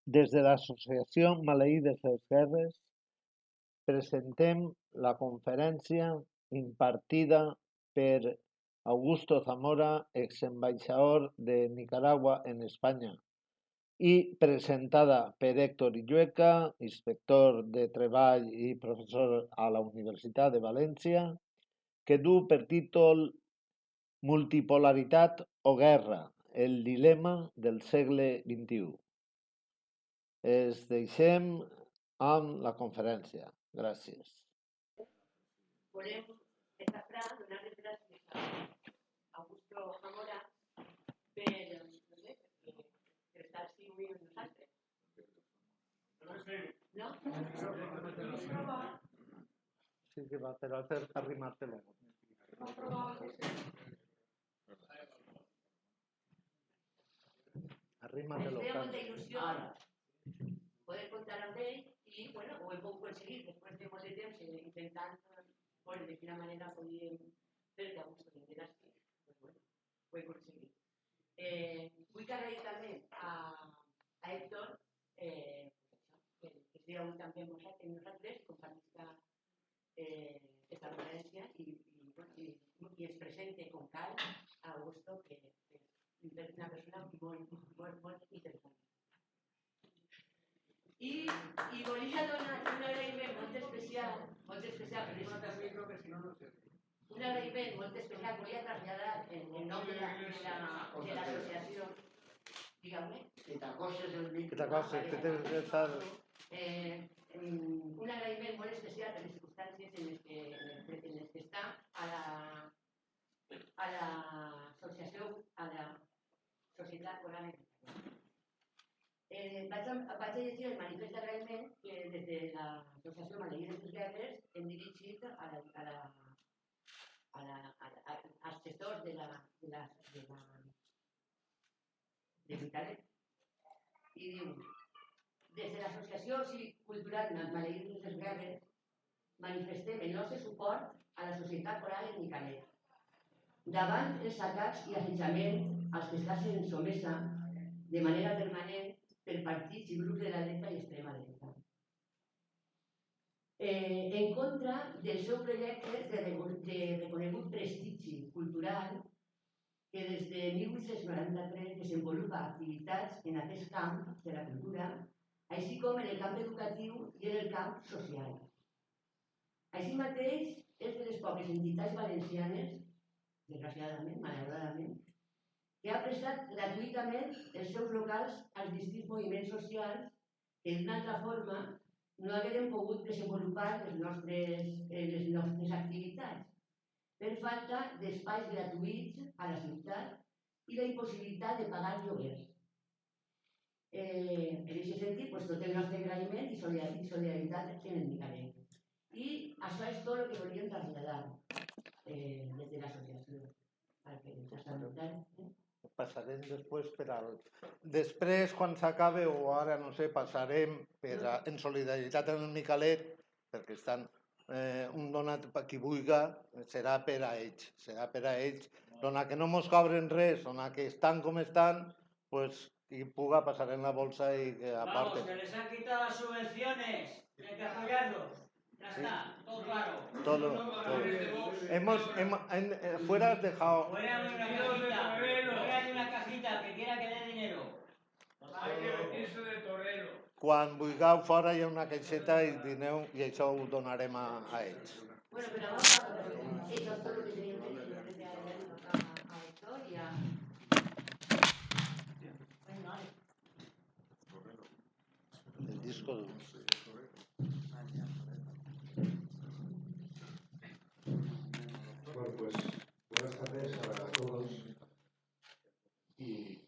Des de l'Associació Maleïdes les Guerres presentem la conferència impartida per Augusto Zamora, exambaixador de Nicaragua en Espanya, i presentada per Héctor Illueca, inspector de Treball i professor a la Universitat de València, que du per títol Multipolaritat o guerra, el dilema del segle XXI. Es deixem amb la conferència. Gràcies. Volem destacar, donar-li gràcies a Augusto Zamora per estar així avui amb nosaltres. No? Sí que va, però hacer arrimártelo. Arrímatelo. Ens feia molta il·lusió poder comptar amb ell i, bueno, ho hem pogut aconseguir després de molt de temps intentant veure de quina manera podíem fer que Augusto vingués aquí. Pues, bueno, ho he aconseguit. Vull agrair també a Héctor que estigui avui també amb nosaltres, compartisca esta conferència i ens presente com cal a Augusto, que és una persona molt interessant. I volia donar un agraïment molt especial, un agraïment molt especial, volia traslladar en nom de l'associació, dígame. Que t'acostes, que tens que estar... Un agraïment molt especial per les circumstàncies en les que està a l'associació, a la Societat Coral. Vaig llegir el manifest d'agraïment que des de l'Associació Maleïdes les Guerres hem dirigit als gestors de l'Hospitalet. I diu: des de l'Associació Cultural Maleïdes les Guerres manifestem el nostre suport a la Societat Coral en Nicalet davant els atacs i assetjament als que està sent sotmesa de manera permanent per partits i grups de la dreta i extrema dreta. En contra del seu projecte de reconegut prestigi cultural que des de 1893 desenvolupa activitats en aquest camp de la cultura, així com en el camp educatiu i en el camp social. Així mateix, és de les poques entitats valencianes, desgraciadament, malauradament, que ha prestat gratuïtament els seus locals als distints moviments socials que d'una altra forma no hagueren pogut desenvolupar les nostres activitats per falta d'espais gratuïts a la ciutat i la impossibilitat de pagar lloguers. En aquest sentit, tot el nostre agraïment i solidaritat en el Nicalet. I això és tot el que volíem traslladar des de l'associació. Passarem després per al... Després, quan s'acabe, o ara no sé, passarem en solidaritat amb el Nicalet, perquè estan un donat per qui vulgui, serà per a ells. Dona que no mos cobren res, dona que estan com estan, pues qui puga passarem la bolsa y aparte. Vamos, que les han quitado las subvenciones, hay que apoyarlos. Ya está, todo claro. Todo. Fuera has dejado... Fuera de una cajita, que quiera que dé dinero. Hay que vestirse de torero. Quan vulgueu fora hi ha una caixeta i dineu i això ho donarem a ells. Bueno, pero vamos a ver, eso es todo lo que teníamos que decir a Héctor y a... El disco duro. Bueno, pues buenas tardes a todos y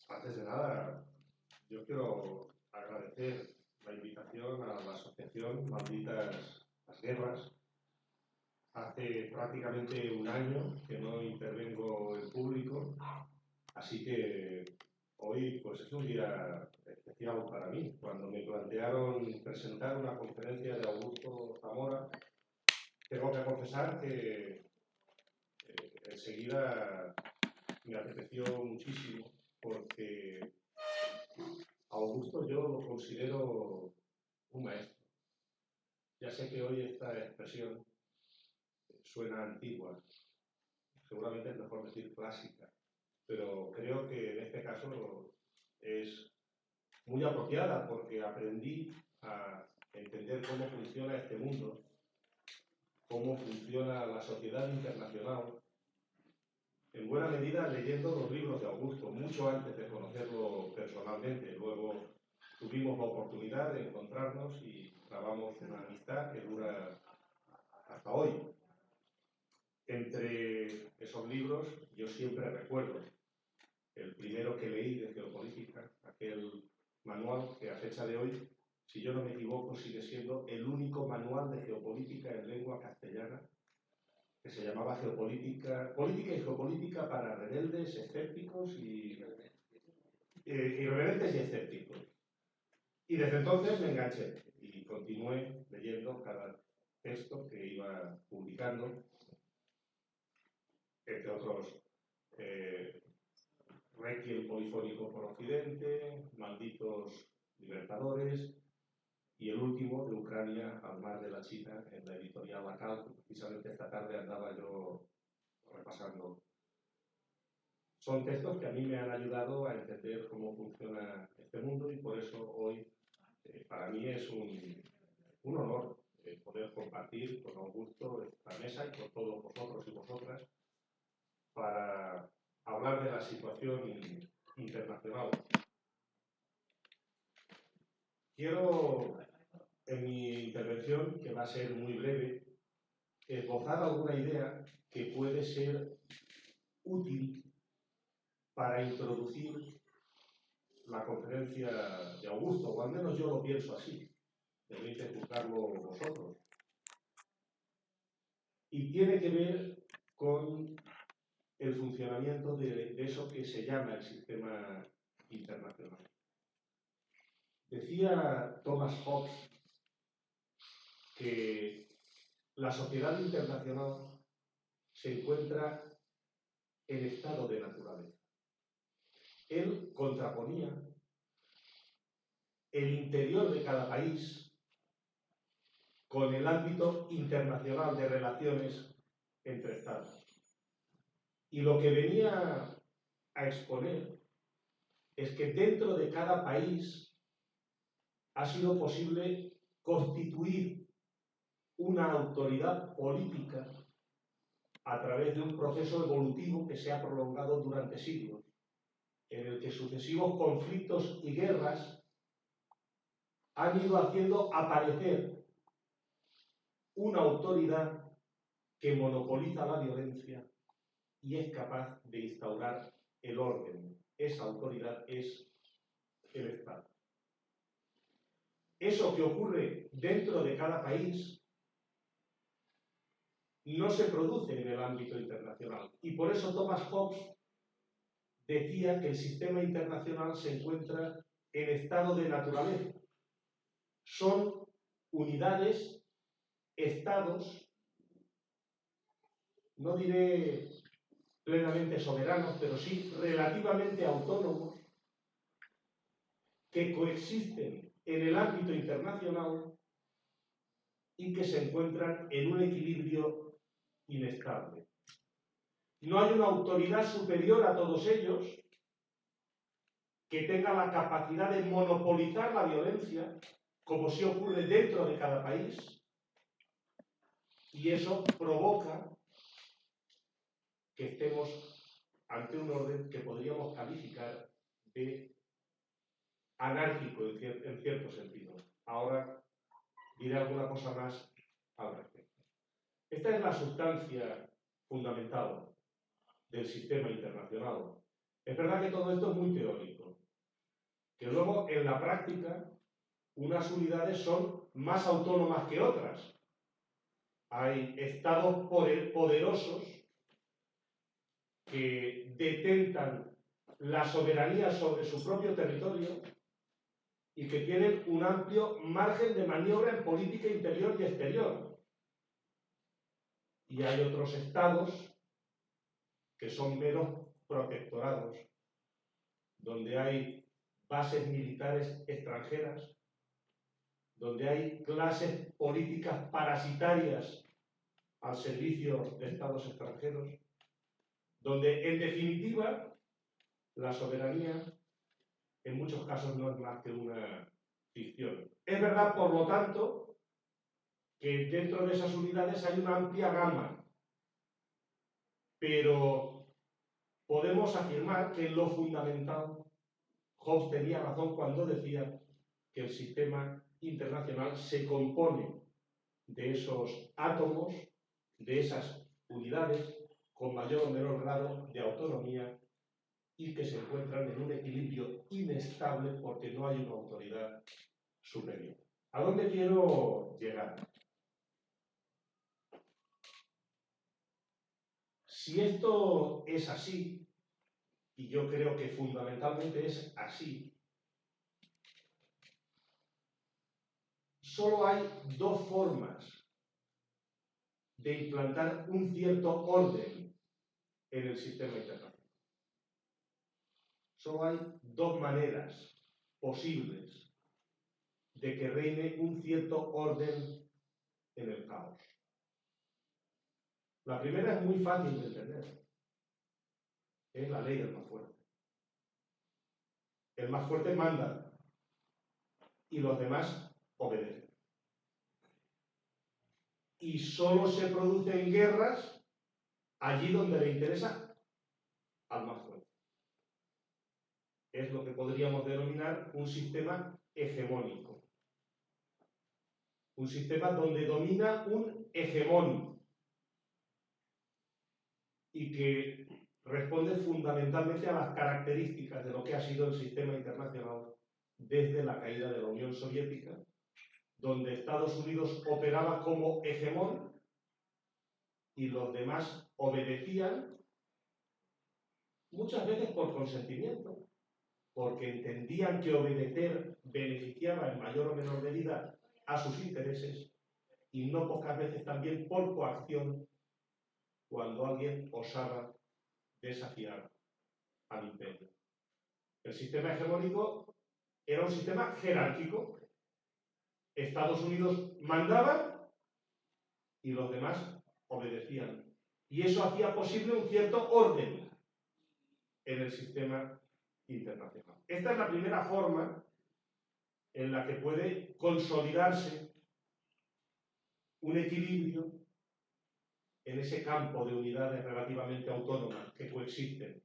antes de nada yo quiero agradecer la invitación a la asociación Malditas las Guerras. Hace prácticamente un año que no intervengo en público, así que hoy pues es un día especial para mí. Cuando me plantearon presentar una conferencia de Augusto Zamora, tengo que confesar que enseguida me apeteció muchísimo porque Augusto yo lo considero un maestro. Ya sé que hoy esta expresión suena antigua, seguramente es mejor decir clásica, pero creo que en este caso es muy apropiada porque aprendí a entender cómo funciona este mundo, cómo funciona la sociedad internacional, en buena medida leyendo los libros de Augusto, mucho antes de conocerlo personalmente. Luego tuvimos la oportunidad de encontrarnos y trabamos una amistad que dura hasta hoy. Entre esos libros yo siempre recuerdo el primero que leí de geopolítica, aquel manual que a fecha de hoy, si yo no me equivoco, sigue siendo el único manual de geopolítica en lengua castellana, que se llamaba Política y Geopolítica para rebeldes, escépticos irreverentes y escépticos. Y desde entonces me enganché y continué leyendo cada texto que iba publicando, entre otros Requiem polifónico por Occidente, Malditos Libertadores, y el último, de Ucrania al mar de la China, en la editorial Lacal, que precisamente esta tarde andaba yo repasando. Son textos que a mí me han ayudado a entender cómo funciona este mundo y por eso hoy para mí es un honor poder compartir con Augusto esta mesa y con todos vosotros y vosotras para hablar de la situación internacional. Quiero, en mi intervención, que va a ser muy breve, esbozar alguna idea que puede ser útil para introducir la conferencia de Augusto, o al menos yo lo pienso así, debéis de juzgarlo vosotros. Y tiene que ver con el funcionamiento de eso que se llama el sistema internacional. Decía Thomas Hobbes que la sociedad internacional se encuentra en estado de naturaleza. Él contraponía el interior de cada país con el ámbito internacional de relaciones entre estados. Y lo que venía a exponer es que dentro de cada país ha sido posible constituir una autoridad política a través de un proceso evolutivo que se ha prolongado durante siglos, en el que sucesivos conflictos y guerras han ido haciendo aparecer una autoridad que monopoliza la violencia y es capaz de instaurar el orden. Esa autoridad es el Estado. Eso que ocurre dentro de cada país no se produce en el ámbito internacional. Y por eso Thomas Hobbes decía que el sistema internacional se encuentra en estado de naturaleza. Son unidades, estados, no diré plenamente soberanos, pero sí relativamente autónomos, que coexisten en el ámbito internacional y que se encuentran en un equilibrio inestable. No hay una autoridad superior a todos ellos que tenga la capacidad de monopolizar la violencia, como sí ocurre dentro de cada país, y eso provoca que estemos ante un orden que podríamos calificar de anárquico en cierto sentido. Ahora diré alguna cosa más al respecto. Esta es la sustancia fundamental del sistema internacional. Es verdad que todo esto es muy teórico, que luego en la práctica unas unidades son más autónomas que otras. Hay estados poderosos que detentan la soberanía sobre su propio territorio y que tienen un amplio margen de maniobra en política interior y exterior. Y hay otros estados que son meros protectorados, donde hay bases militares extranjeras, donde hay clases políticas parasitarias al servicio de estados extranjeros, donde, en definitiva, la soberanía en muchos casos no es más que una ficción. Es verdad, por lo tanto, que dentro de esas unidades hay una amplia gama, pero podemos afirmar que en lo fundamental Hobbes tenía razón cuando decía que el sistema internacional se compone de esos átomos, de esas unidades, con mayor o menor grado de autonomía y que se encuentran en un equilibrio inestable porque no hay una autoridad superior. ¿A dónde quiero llegar? Si esto es así, y yo creo que fundamentalmente es así, solo hay dos formas de implantar un cierto orden en el sistema internacional. Solo hay dos maneras posibles de que reine un cierto orden en el caos. La primera es muy fácil de entender. Es la ley del más fuerte. El más fuerte manda y los demás obedecen. Y solo se producen guerras allí donde le interesa al más fuerte. Es lo que podríamos denominar un sistema hegemónico. Un sistema donde domina un hegemón y que responde fundamentalmente a las características de lo que ha sido el sistema internacional desde la caída de la Unión Soviética, donde Estados Unidos operaba como hegemón y los demás obedecían, muchas veces por consentimiento, porque entendían que obedecer beneficiaba en mayor o menor medida a sus intereses, y no pocas veces también por coacción, cuando alguien osaba desafiar al imperio. El sistema hegemónico era un sistema jerárquico. Estados Unidos mandaba y los demás obedecían. Y eso hacía posible un cierto orden en el sistema internacional. Esta es la primera forma en la que puede consolidarse un equilibrio en ese campo de unidades relativamente autónomas que coexisten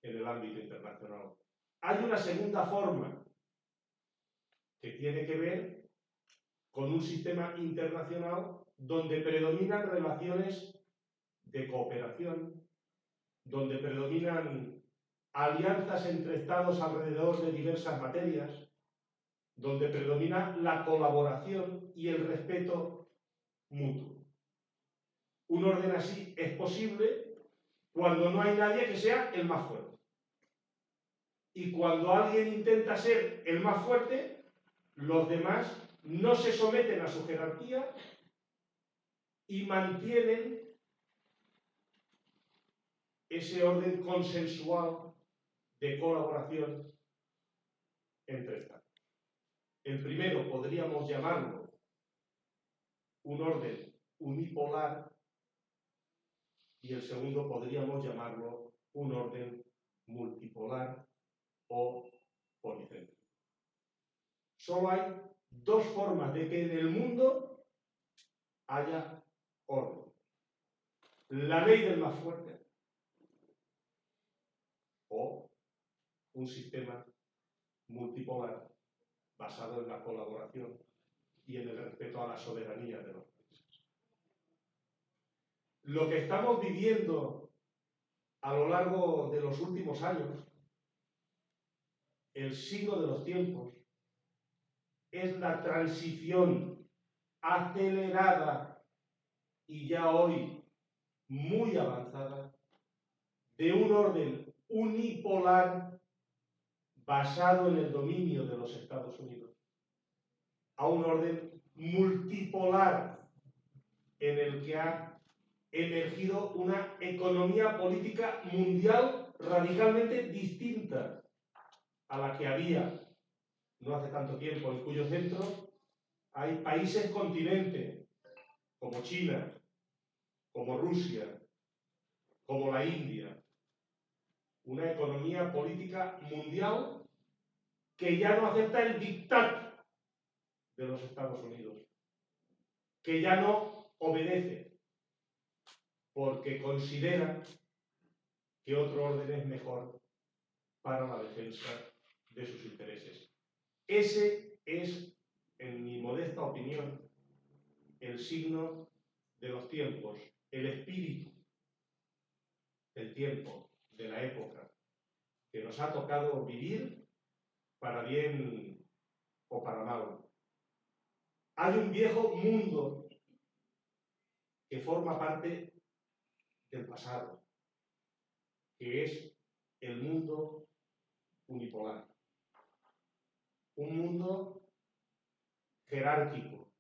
en el ámbito internacional. Hay una segunda forma que tiene que ver con un sistema internacional donde predominan relaciones de cooperación, donde predominan alianzas entre estados alrededor de diversas materias, donde predomina la colaboración y el respeto mutuo. Un orden así es posible cuando no hay nadie que sea el más fuerte. Y cuando alguien intenta ser el más fuerte, los demás no se someten a su jerarquía y mantienen ese orden consensual de colaboración entre estados. El primero podríamos llamarlo un orden unipolar y el segundo podríamos llamarlo un orden multipolar o policéntrico. Solo hay dos formas de que en el mundo haya orden. La ley del más fuerte o un sistema multipolar basado en la colaboración y en el respeto a la soberanía de los países. Lo que estamos viviendo a lo largo de los últimos años, el signo de los tiempos, es la transición acelerada y ya hoy muy avanzada de un orden unipolar basado en el dominio de los Estados Unidos a un orden multipolar en el que ha emergido una economía política mundial radicalmente distinta a la que había no hace tanto tiempo, en cuyo centro hay países continentes como China, como Rusia, como la India, una economía política mundial que ya no acepta el dictat de los Estados Unidos, que ya no obedece porque considera que otro orden es mejor para la defensa de sus intereses. Ese es, en mi modesta opinión, el signo de los tiempos, el espíritu del tiempo, de la época, que nos ha tocado vivir para bien o para mal. Hay un viejo mundo que forma parte del pasado, que es el mundo unipolar. Un mundo jerárquico,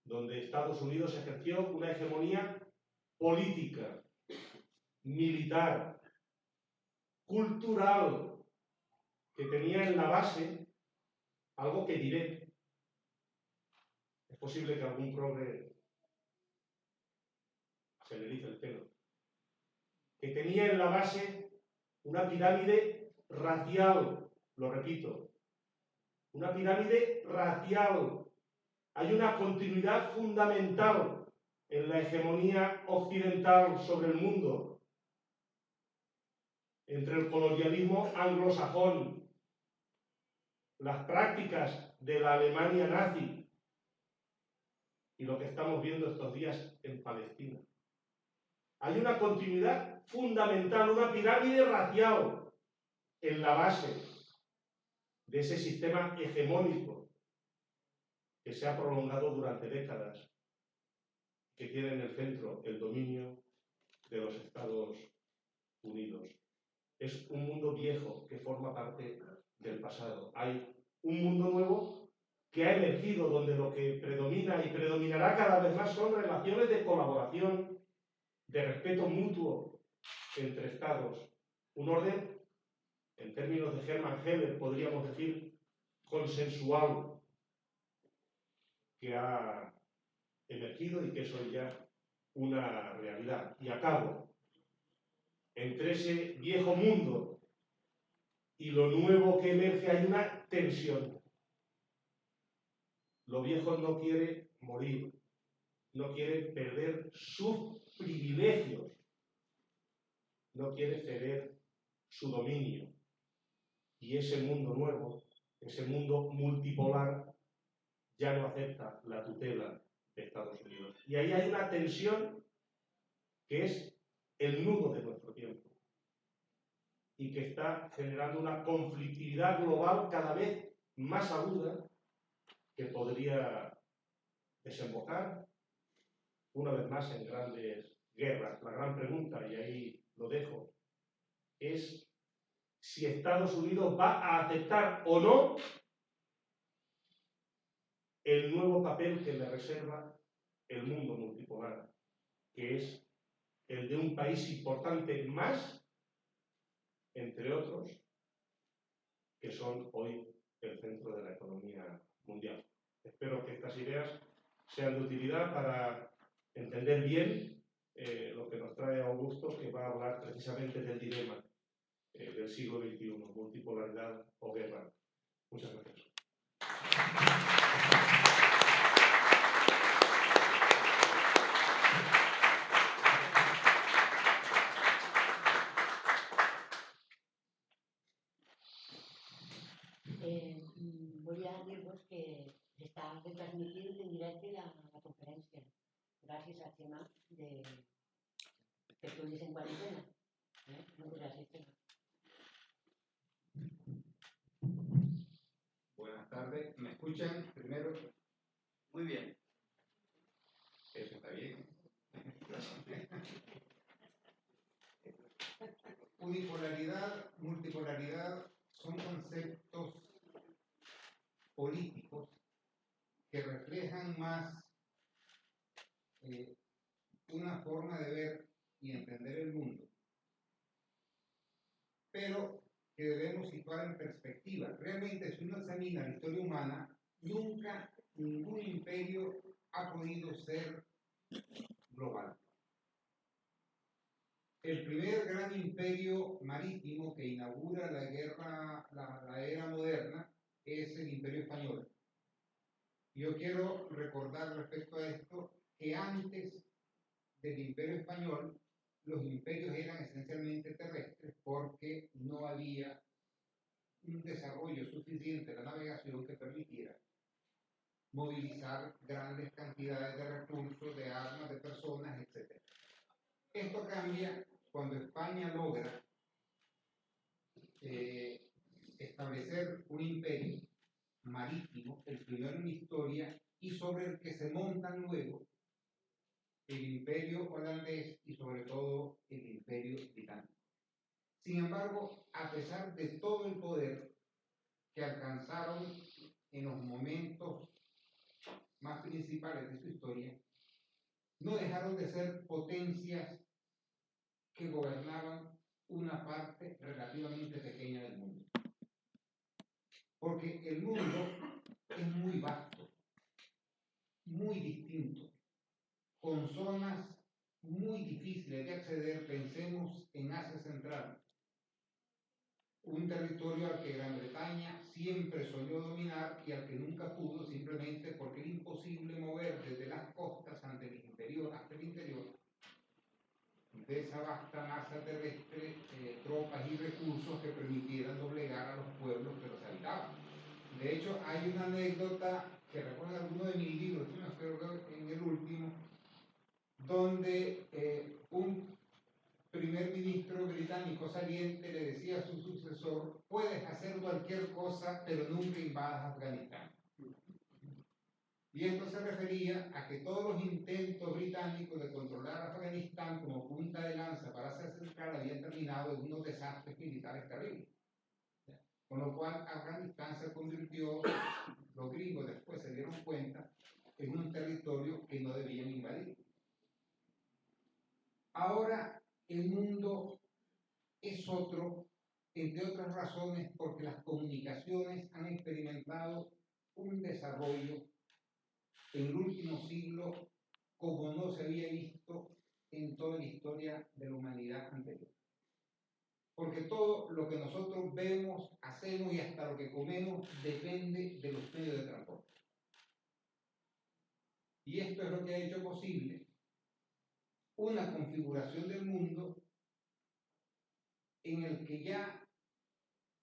donde Estados Unidos ejerció una hegemonía política, militar, cultural, que tenía en la base algo que diré. Es posible que algún progre se le erice el pelo. Que tenía en la base una pirámide racial, lo repito, una pirámide racial. Hay una continuidad fundamental en la hegemonía occidental sobre el mundo, entre el colonialismo anglosajón, las prácticas de la Alemania nazi y lo que estamos viendo estos días en Palestina. Hay una continuidad fundamental, una pirámide racial en la base de ese sistema hegemónico que se ha prolongado durante décadas, que tiene en el centro el dominio de los Estados Unidos. Es un mundo viejo que forma parte del pasado. Hay un mundo nuevo que ha emergido, donde lo que predomina y predominará cada vez más son relaciones de colaboración, de respeto mutuo entre Estados. Un orden, en términos de Hermann Heller, podríamos decir, consensual, que ha emergido y que es hoy ya una realidad. Y acabo. Entre ese viejo mundo y lo nuevo que emerge hay una tensión. Lo viejo no quiere morir, no quiere perder sus privilegios, no quiere ceder su dominio. Y ese mundo nuevo, ese mundo multipolar, ya no acepta la tutela de Estados Unidos. Y ahí hay una tensión que es el nudo de nuestro tiempo y que está generando una conflictividad global cada vez más aguda que podría desembocar una vez más en grandes guerras. La gran pregunta, y ahí lo dejo, es si Estados Unidos va a aceptar o no el nuevo papel que le reserva el mundo multipolar, que es el de un país importante más, entre otros, que son hoy el centro de la economía mundial. Espero que estas ideas sean de utilidad para entender bien lo que nos trae Augusto, que va a hablar precisamente del dilema del siglo XXI, multipolaridad o guerra. Muchas gracias. Voy a dir-vos que està retransmitint en directe la conferència. Gràcies a Xema de Tertulias en Cuarentena. Muchas gracias, Xema. Buenas tardes. ¿Me escuchan primero? Muy bien. Eso está bien. Unipolaridad, multipolaridad son conceptos políticos que reflejan más una forma de ver y entender el mundo, pero que debemos situar en perspectiva. Realmente, si uno examina la historia humana, nunca ningún imperio ha podido ser global. El primer gran imperio marítimo que inaugura la era moderna es el Imperio Español. Yo quiero recordar respecto a esto que antes del Imperio Español los imperios eran esencialmente terrestres porque no había un desarrollo suficiente de la navegación que permitiera movilizar grandes cantidades de recursos, de armas, de personas, etc. Esto cambia cuando España logra establecer un imperio marítimo, el primero en la historia, y sobre el que se montan luego el imperio holandés y sobre todo el imperio británico. Sin embargo, a pesar de todo el poder que alcanzaron en los momentos más principales de su historia, no dejaron de ser potencias que gobernaban una parte relativamente pequeña del mundo. Porque el mundo es muy vasto, muy distinto, con zonas muy difíciles de acceder. Pensemos en Asia Central, un territorio al que Gran Bretaña siempre soñó dominar y al que nunca pudo, simplemente porque era imposible mover desde las costas hasta el interior de esa vasta masa terrestre, tropas y recursos que permitieran doblegar a los pueblos que los habitaban. De hecho, hay una anécdota que recuerda en alguno de mis libros, yo me acuerdo en el último, donde un primer ministro británico saliente le decía a su sucesor: puedes hacer cualquier cosa, pero nunca invadas Afganistán. Y esto se refería a que todos los intentos británicos de controlar Afganistán como punta de lanza para hacer central habían terminado en unos desastres militares terribles. Con lo cual Afganistán se convirtió, los gringos después se dieron cuenta, en un territorio que no debían invadir. Ahora el mundo es otro, entre otras razones, porque las comunicaciones han experimentado un desarrollo en el último siglo como no se había visto en toda la historia de la humanidad anterior. Porque todo lo que nosotros vemos, hacemos y hasta lo que comemos depende de los medios de transporte. Y esto es lo que ha hecho posible una configuración del mundo en el que ya,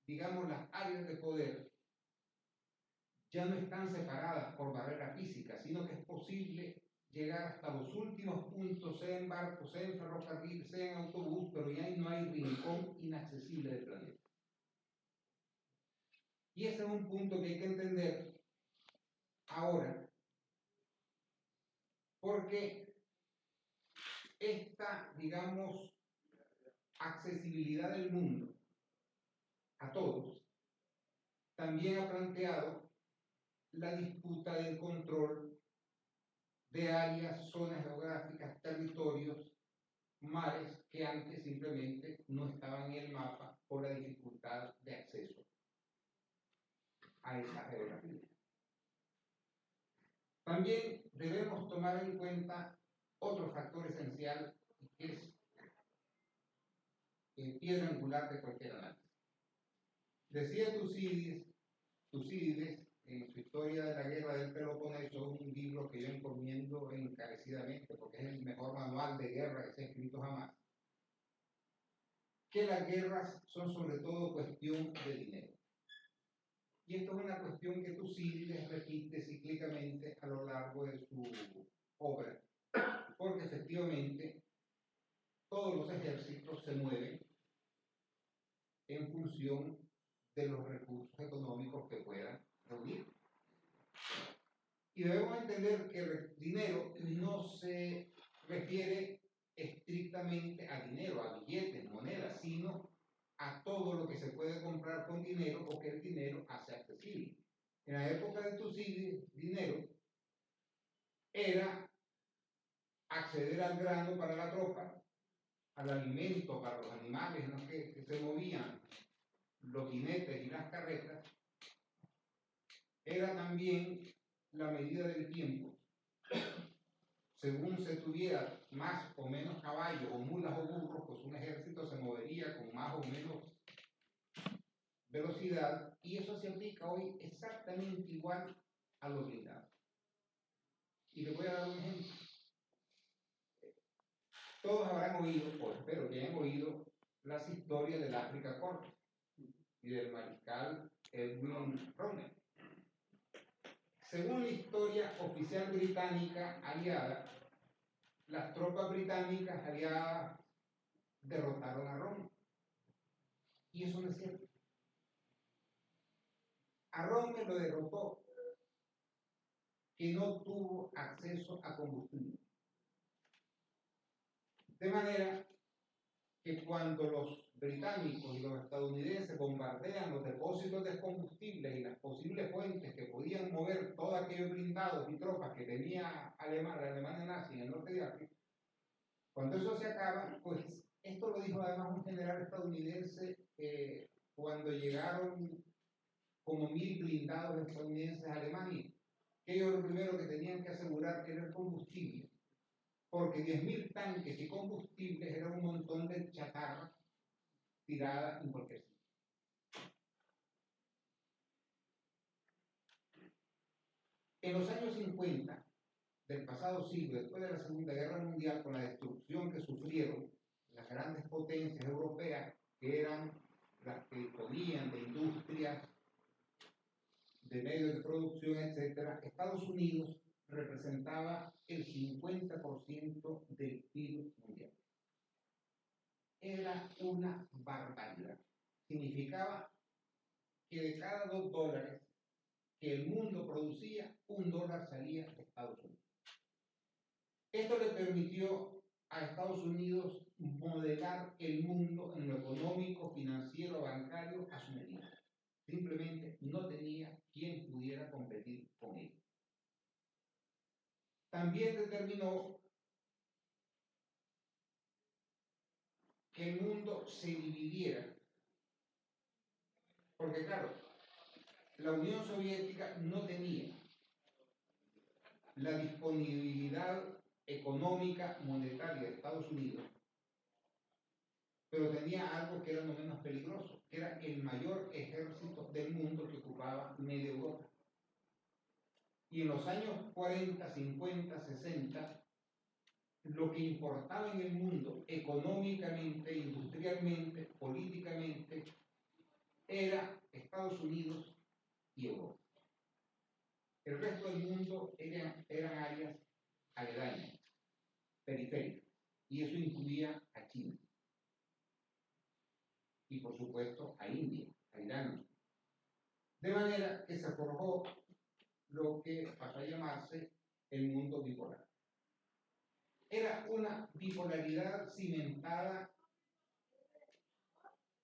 digamos, las áreas de poder ya no están separadas por barreras físicas, sino que es posible llegar hasta los últimos puntos, sea en barco, sea en ferrocarril, sea en autobús, pero ya no hay rincón inaccesible del planeta. Y ese es un punto que hay que entender ahora, porque esta, digamos, accesibilidad del mundo a todos también ha planteado la disputa del control de áreas, zonas geográficas, territorios, mares que antes simplemente no estaban en el mapa por la dificultad de acceso a esa geografía. También debemos tomar en cuenta otro factor esencial, que es el piedra angular de cualquier análisis. Decía Tucídides en su Historia de la Guerra del Peloponeso, un libro que yo encomiendo encarecidamente porque es el mejor manual de guerra que se ha escrito jamás, que las guerras son sobre todo cuestión de dinero. Y esto es una cuestión que Tucídides repite cíclicamente a lo largo de su obra, porque efectivamente todos los ejércitos se mueven en función de los recursos económicos que puedan reunir. Y debemos entender que el dinero no se refiere estrictamente a dinero, a billetes, monedas, sino a todo lo que se puede comprar con dinero o que el dinero hace accesible. En la época de Tucídides, dinero era acceder al grano para la tropa, al alimento para los animales, ¿no?, que se movían los jinetes y las carretas, era también la medida del tiempo. Según se tuviera más o menos caballos o mulas o burros, pues un ejército se movería con más o menos velocidad, y eso se aplica hoy exactamente igual a los blindados. Y les voy a dar un ejemplo. Todos habrán oído, o espero que hayan oído, las historias del África Corta y del mariscal Edwin Rommel. Según la historia oficial británica aliada, las tropas británicas aliadas derrotaron a Rommel. Y eso no es cierto. A Rommel lo derrotó que no tuvo acceso a combustible. De manera que cuando los británicos y los estadounidenses bombardean los depósitos de combustible y las posibles fuentes que podían mover todos aquellos blindados y tropas que tenía la Alemania nazi en el norte de África, cuando eso se acaba, pues esto lo dijo además un general estadounidense cuando llegaron como 1000 blindados estadounidenses a Alemania, que ellos lo primero que tenían que asegurar era el combustible, porque 10.000 tanques y combustibles era un montón de chatarra tirada en cualquier sitio. En los años 50 del pasado siglo, después de la Segunda Guerra Mundial, con la destrucción que sufrieron las grandes potencias europeas, que eran las que disponían de industrias, de medios de producción, etc., Estados Unidos representaba el 50% del PIB mundial. Era una barbaridad. Significaba que de cada $2 que el mundo producía, $1 salía de Estados Unidos. Esto le permitió a Estados Unidos modelar el mundo en lo económico, financiero, bancario a su medida. Simplemente no tenía quien pudiera competir con él. También determinó que el mundo se dividiera, porque claro, la Unión Soviética no tenía la disponibilidad económica monetaria de Estados Unidos, pero tenía algo que era no menos peligroso, que era el mayor ejército del mundo que ocupaba media Europa. Y en los años 40, 50, 60, lo que importaba en el mundo económicamente, industrialmente, políticamente, era Estados Unidos y Europa. El resto del mundo eran áreas aledañas, periféricas, y eso incluía a China. Y por supuesto a India, a Irán. De manera que se forjó lo que pasó a llamarse el mundo bipolar. Era una bipolaridad cimentada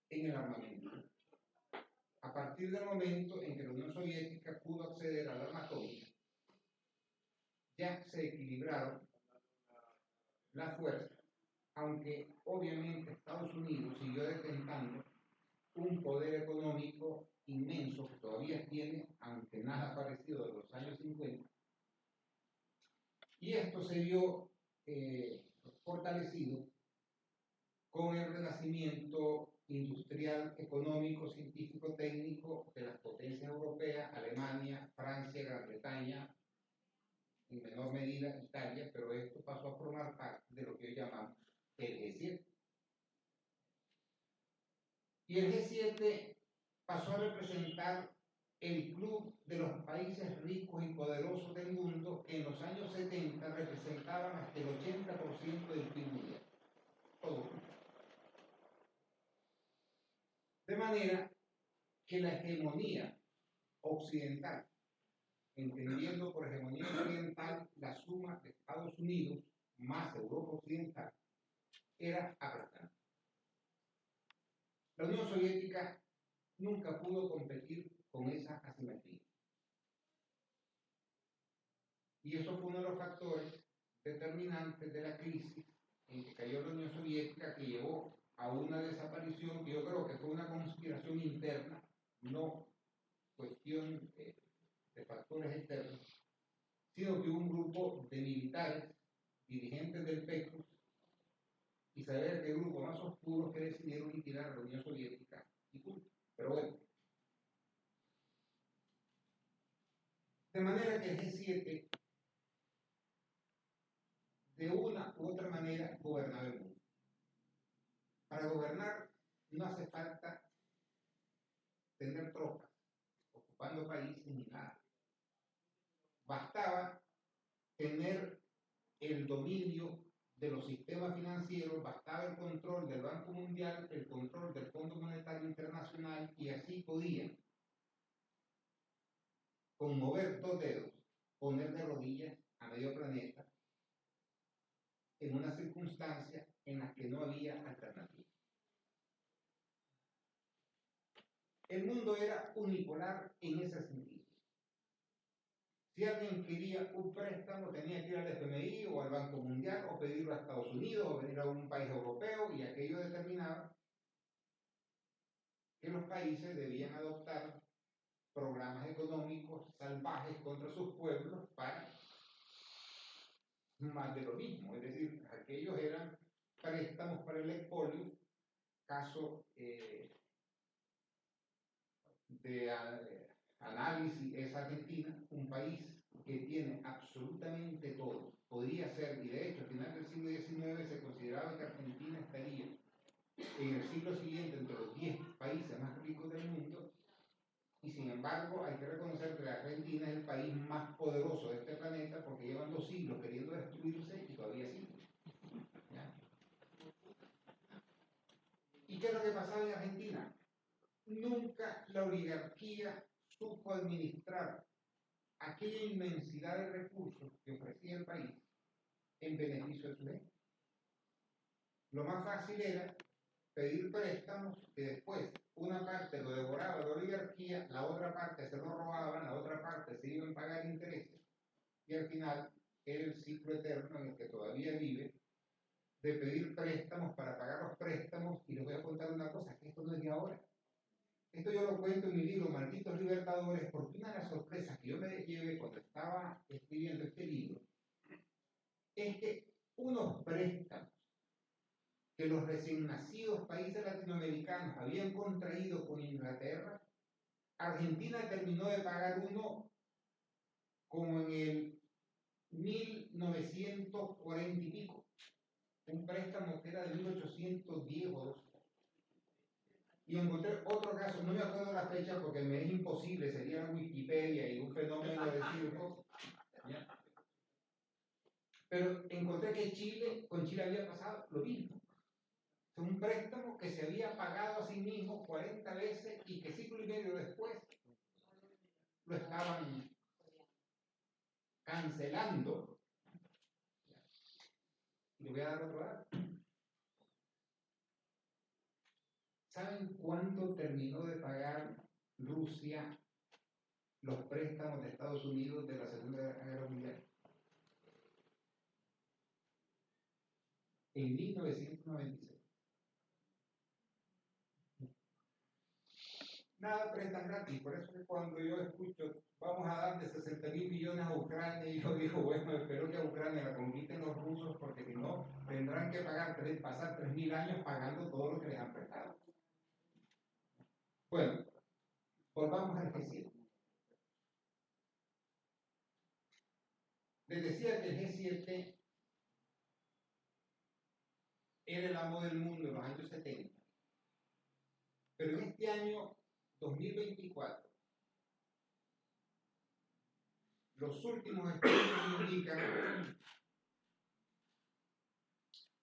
en el armamento. A partir del momento en que la Unión Soviética pudo acceder al arma atómica, ya se equilibraron las fuerzas, aunque obviamente Estados Unidos siguió detentando un poder económico inmenso que todavía tiene, aunque nada parecido de los años 50, y esto se vio fortalecido con el renacimiento industrial, económico, científico, técnico de las potencias europeas, Alemania, Francia, Gran Bretaña, en menor medida Italia, pero esto pasó a formar parte de lo que hoy llamamos el G7. Y el G7 pasó a representar el club de los países ricos y poderosos del mundo que en los años 70 representaban hasta el 80% del PIB mundial. Todo. De manera que la hegemonía occidental, entendiendo por hegemonía occidental la suma de Estados Unidos más Europa occidental, era aplastante. La Unión Soviética nunca pudo competir con esa asimetría. Y eso fue uno de los factores determinantes de la crisis en que cayó la Unión Soviética, que llevó a una desaparición que yo creo que fue una conspiración interna, no cuestión de factores externos, sino que un grupo de militares, dirigentes del PECUS, y saber qué grupo más oscuro que decidieron liquidar a la Unión Soviética y Cuba. Pero bueno. De manera que el G7, de una u otra manera, gobernaba el mundo. Para gobernar no hace falta tener tropas, ocupando países ni nada. Bastaba tener el dominio de los sistemas financieros, bastaba el control del Banco Mundial, el control del Fondo Monetario Internacional, y así podían, con mover 2 dedos, poner de rodillas a medio planeta en una circunstancia en la que no había alternativa. El mundo era unipolar en ese sentido. Si alguien quería un préstamo, tenía que ir al FMI o al Banco Mundial o pedirlo a Estados Unidos o venir a un país europeo, y aquello determinaba que los países debían adoptar programas económicos salvajes contra sus pueblos para más de lo mismo. Es decir, aquellos eran préstamos para el expolio, caso de análisis es Argentina, un país que tiene absolutamente todo. Podría ser, y de hecho, a final del siglo XIX se consideraba que Argentina estaría en el siglo siguiente entre los 10 países más ricos del mundo, y sin embargo hay que reconocer que la Argentina es el país más poderoso de este planeta porque llevan 2 siglos queriendo destruirse y todavía siguen. ¿Ya? ¿Y qué es lo que pasaba en Argentina? Nunca la oligarquía supo administrar aquella inmensidad de recursos que ofrecía el país en beneficio de su gente. Lo más fácil era pedir préstamos que después una parte lo devoraba la oligarquía, la otra parte se lo robaban, la otra parte se iban a pagar intereses, y al final era el ciclo eterno en el que todavía vive, de pedir préstamos para pagar los préstamos. Y les voy a contar una cosa, que esto no es de ahora. Esto yo lo cuento en mi libro Malditos Libertadores, porque una de las sorpresas que yo me llevé cuando estaba escribiendo este libro es que unos préstamos que los recién nacidos países latinoamericanos habían contraído con Inglaterra, Argentina terminó de pagar uno como en el 1940 y pico, un préstamo que era de 1810 o 12. Y encontré otro caso, no me acuerdo la fecha porque me es imposible, sería Wikipedia y un fenómeno de circo. ¿Ya? Pero encontré que con Chile había pasado lo mismo. Es un préstamo que se había pagado a sí mismo 40 veces y que siglo y medio después lo estaban cancelando. Y le voy a dar otro dato. ¿Saben cuánto terminó de pagar Rusia los préstamos de Estados Unidos de la Segunda Guerra Mundial? En 1996. Nada prestan gratis, por eso que cuando yo escucho vamos a dar de 60.000 millones a Ucrania, y yo digo, bueno, espero que a Ucrania la conquisten los rusos, porque si no tendrán que pasar 3.000 años pagando todo lo que les han prestado. Bueno, volvamos al G7. Les decía que el G7 era el amo del mundo en los años 70, pero en este año 2024 los últimos estudios indican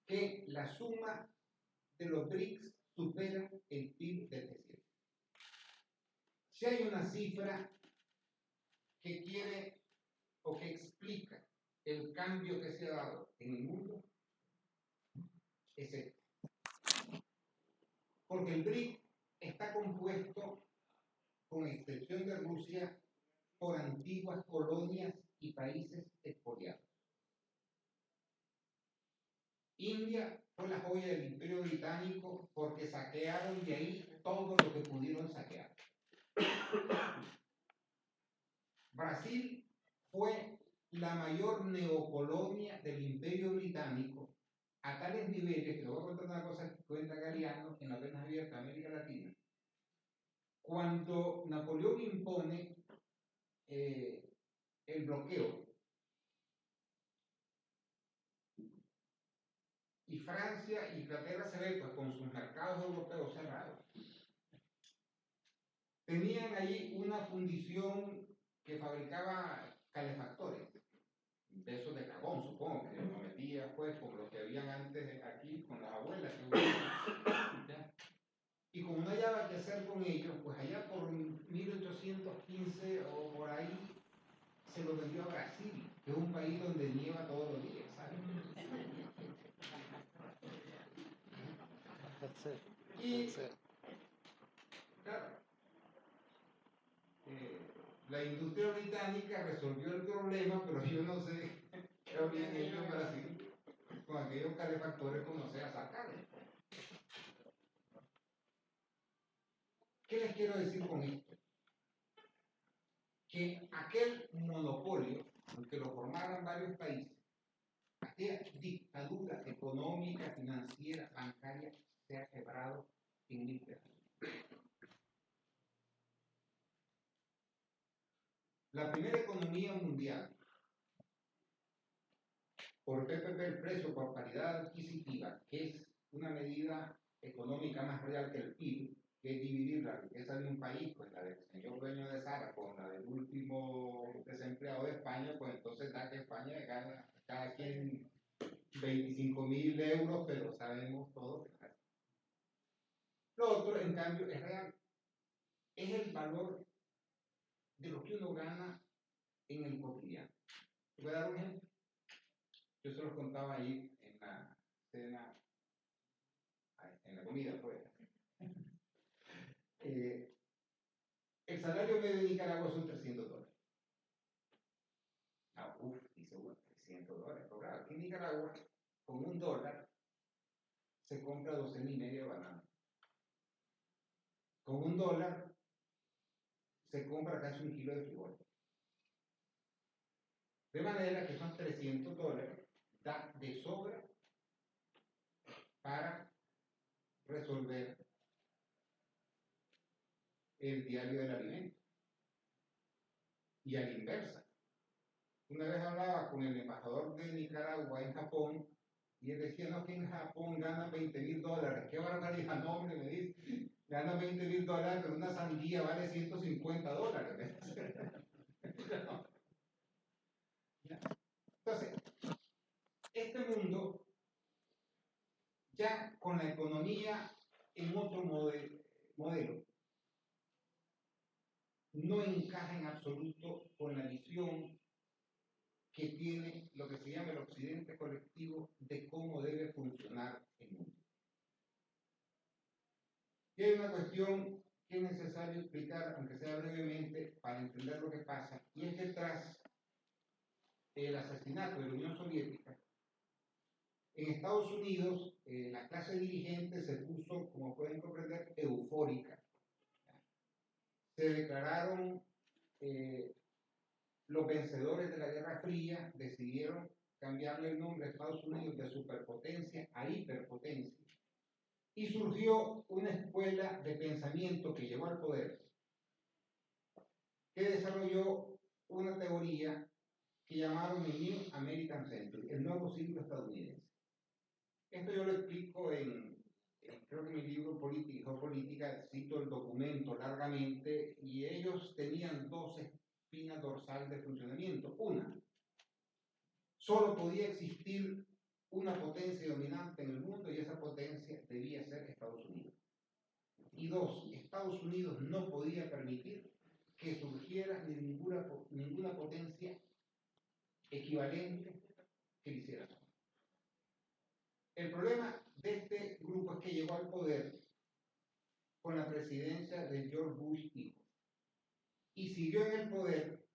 que la suma de los BRICS supera el PIB del G7. Si hay una cifra que quiere o que explica el cambio que se ha dado en el mundo, es esta. Porque el BRIC está compuesto, con excepción de Rusia, por antiguas colonias y países expoliados. India fue la joya del Imperio Británico porque saquearon de ahí todo lo que pudieron saquear. Brasil fue la mayor neocolonia del Imperio Británico a tales niveles, que le voy a contar una cosa que cuenta Galeano en la Apenas Abierta de América Latina. Cuando Napoleón impone el bloqueo y Francia e Inglaterra se ve pues, con sus mercados europeos cerrados, tenían ahí una fundición que fabricaba calefactores, de esos de carbón, supongo, que lo metía pues como los que habían antes aquí con las abuelas que ¿ya? Y como no hallaba qué hacer con ellos, pues allá por 1815 o por ahí se lo vendió a Brasil, que es un país donde nieva todos los días, ¿sabes? Y claro, la industria británica resolvió el problema, pero yo no sé qué habrían hecho en Brasil con aquellos calefactores como sea sacarlos. ¿Qué les quiero decir con esto? Que aquel monopolio, aunque lo formaran varios países, aquella dictadura económica, financiera, bancaria, se ha quebrado en mil pedazos. La primera economía mundial, por PPP, el precio por paridad adquisitiva, que es una medida económica más real que el PIB, que es dividir la riqueza de un país, pues la del señor dueño de Sara con la del último desempleado de España, pues entonces da que España gana cada quien 25.000 euros, pero sabemos todos que no. Lo otro, en cambio, es real. Es el valor de lo que uno gana en el cotidiano. Te voy a dar un ejemplo. Yo se los contaba ahí en la cena, en la comida, pues. El salario medio de Nicaragua son $300. Ah, dice uno, $300. Pero claro, aquí en Nicaragua, con $1, se compra 12.500 bananas. Con $1, se compra casi 1 kilo de frijol. De manera que esos $300 da de sobra para resolver el diario del alimento. Y a la inversa. Una vez hablaba con el embajador de Nicaragua en Japón y él decía, no, que en Japón ganan $20.000. ¿Qué barbaridad? No, hombre, me dice, ganan $20.000, pero una sandía vale $150. Entonces, este mundo, ya con la economía en otro modelo, no encaja en absoluto con la visión que tiene lo que se llama el occidente colectivo de cómo debe funcionar el mundo. Y hay una cuestión que es necesario explicar, aunque sea brevemente, para entender lo que pasa, y es que tras el asesinato de la Unión Soviética, en Estados Unidos la clase dirigente se puso, como pueden comprender, eufórica. Se declararon los vencedores de la Guerra Fría, decidieron cambiarle el nombre a Estados Unidos de superpotencia a hiperpotencia. Y surgió una escuela de pensamiento que llegó al poder, que desarrolló una teoría que llamaron el New American Century, el nuevo siglo estadounidense. Esto yo lo explico creo que en mi libro Política y Geopolítica, cito el documento largamente, y ellos tenían dos espinas dorsales de funcionamiento. Una, solo podía existir una potencia dominante en el mundo y esa potencia debía ser Estados Unidos. Y dos, Estados Unidos no podía permitir que surgiera ninguna potencia equivalente que le hiciera sombra. El problema de este grupo es que llegó al poder con la presidencia de George Bush hijo y siguió en el poder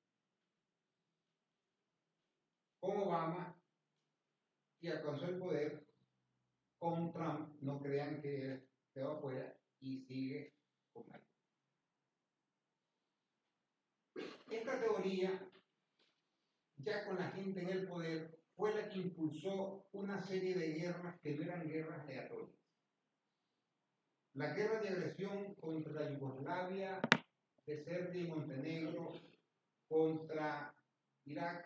con Obama y alcanzó el poder con Trump, no crean que él se va afuera y sigue con Biden. Esta teoría, ya con la gente en el poder, fue la que impulsó una serie de guerras que no eran guerras aleatorias. La guerra de agresión contra Yugoslavia, de Serbia y Montenegro, contra Irak,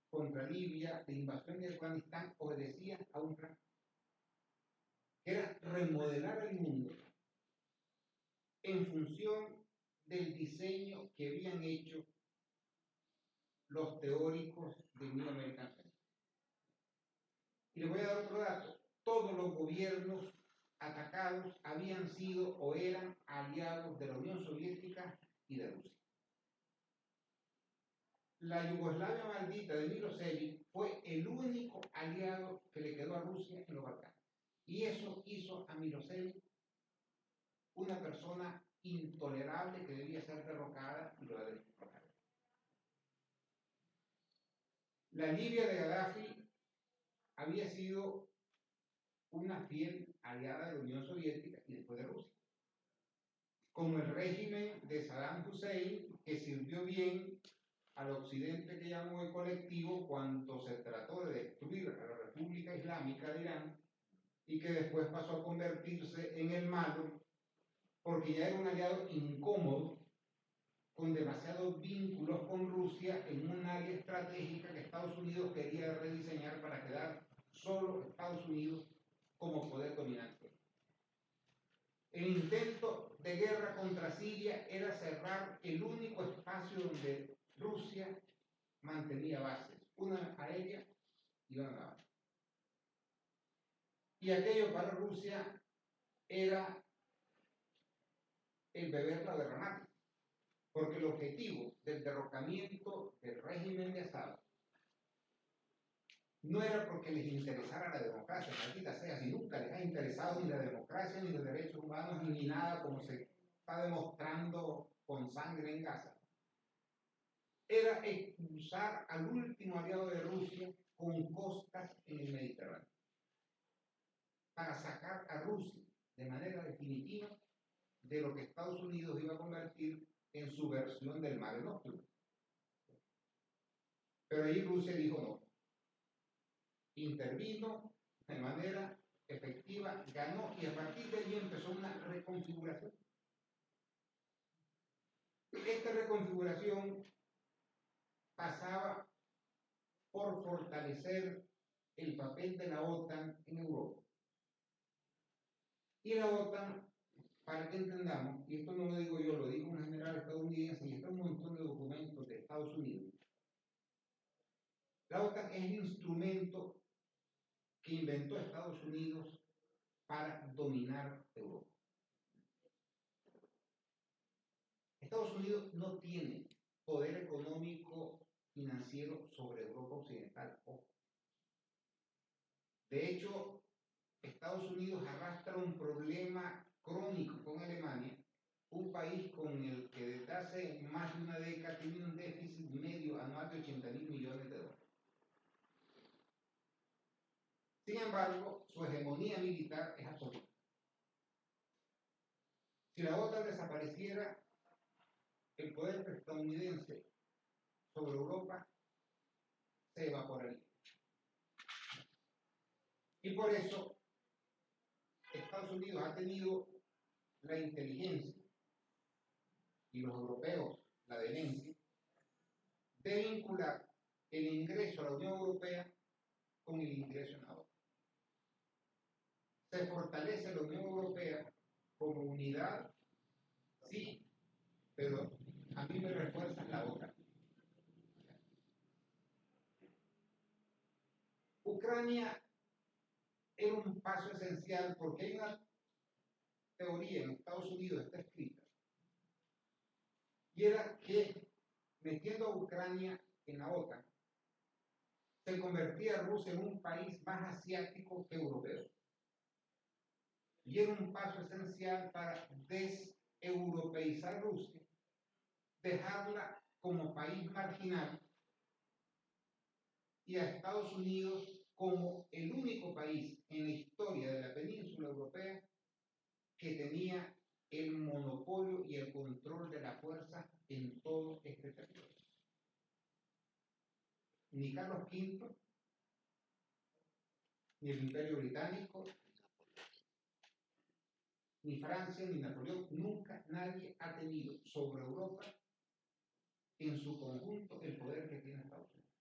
contra Libia, de invasión de Afganistán, obedecía a un plan, que era remodelar el mundo en función del diseño que habían hecho los teóricos de New American Center. Y les voy a dar otro dato. Todos los gobiernos atacados habían sido o eran aliados de la Unión Soviética y de Rusia. La Yugoslavia maldita de Milosevic fue el único aliado que le quedó a Rusia en los Balcanes. Y eso hizo a Milosevic una persona intolerable que debía ser derrocada y lo ha derrocado. La Libia de Gaddafi había sido una fiel aliada de la Unión Soviética y después de Rusia. Como el régimen de Saddam Hussein, que sirvió bien al occidente que llamó el colectivo cuando se trató de destruir a la República Islámica de Irán y que después pasó a convertirse en el malo porque ya era un aliado incómodo con demasiados vínculos con Rusia en un área estratégica que Estados Unidos quería rediseñar para quedar solo Estados Unidos como poder dominante. El intento de guerra contra Siria era cerrar el único espacio donde Rusia mantenía bases, una aérea y una naval. Y aquello para Rusia era el beberla o derramar, porque el objetivo del derrocamiento del régimen de Assad no era porque les interesara la democracia, maldita sea, si nunca les ha interesado ni la democracia, ni los derechos humanos, ni nada, como se está demostrando con sangre en Gaza. Era expulsar al último aliado de Rusia con costas en el Mediterráneo, para sacar a Rusia de manera definitiva de lo que Estados Unidos iba a convertir en su versión del Mare Nostrum. Pero ahí Rusia dijo no. Intervino de manera efectiva, ganó y a partir de ahí empezó una reconfiguración. Esta reconfiguración pasaba por fortalecer el papel de la OTAN en Europa. Y la OTAN, para que entendamos, y esto no lo digo yo, lo dijo un general estadounidense y está un montón de documentos de Estados Unidos, la OTAN es el instrumento que inventó Estados Unidos para dominar Europa. Estados Unidos no tiene poder económico financiero sobre Europa Occidental. De hecho, Estados Unidos arrastra un problema crónico con Alemania, un país con el que desde hace más de una década tiene un déficit medio anual de 80.000 millones de dólares. Sin embargo, su hegemonía militar es absoluta. Si la OTAN desapareciera, el poder estadounidense sobre Europa se evaporaría. Y por eso Estados Unidos ha tenido la inteligencia y los europeos la demencia de vincular el ingreso a la Unión Europea con el ingreso en la OTAN. Se fortalece la Unión Europea como unidad, sí, pero a mí me refuerza la OTAN. Ucrania era un paso esencial porque hay una teoría en Estados Unidos, está escrita, y era que metiendo a Ucrania en la OTAN, se convertía a Rusia en un país más asiático que europeo. Y era un paso esencial para deseuropeizar Rusia, dejarla como país marginal y a Estados Unidos como el único país en la historia de la península europea que tenía el monopolio y el control de la fuerza en todo este territorio. Ni Carlos V, ni el Imperio Británico, ni Francia, ni Napoleón, nunca nadie ha tenido sobre Europa en su conjunto el poder que tiene Estados Unidos.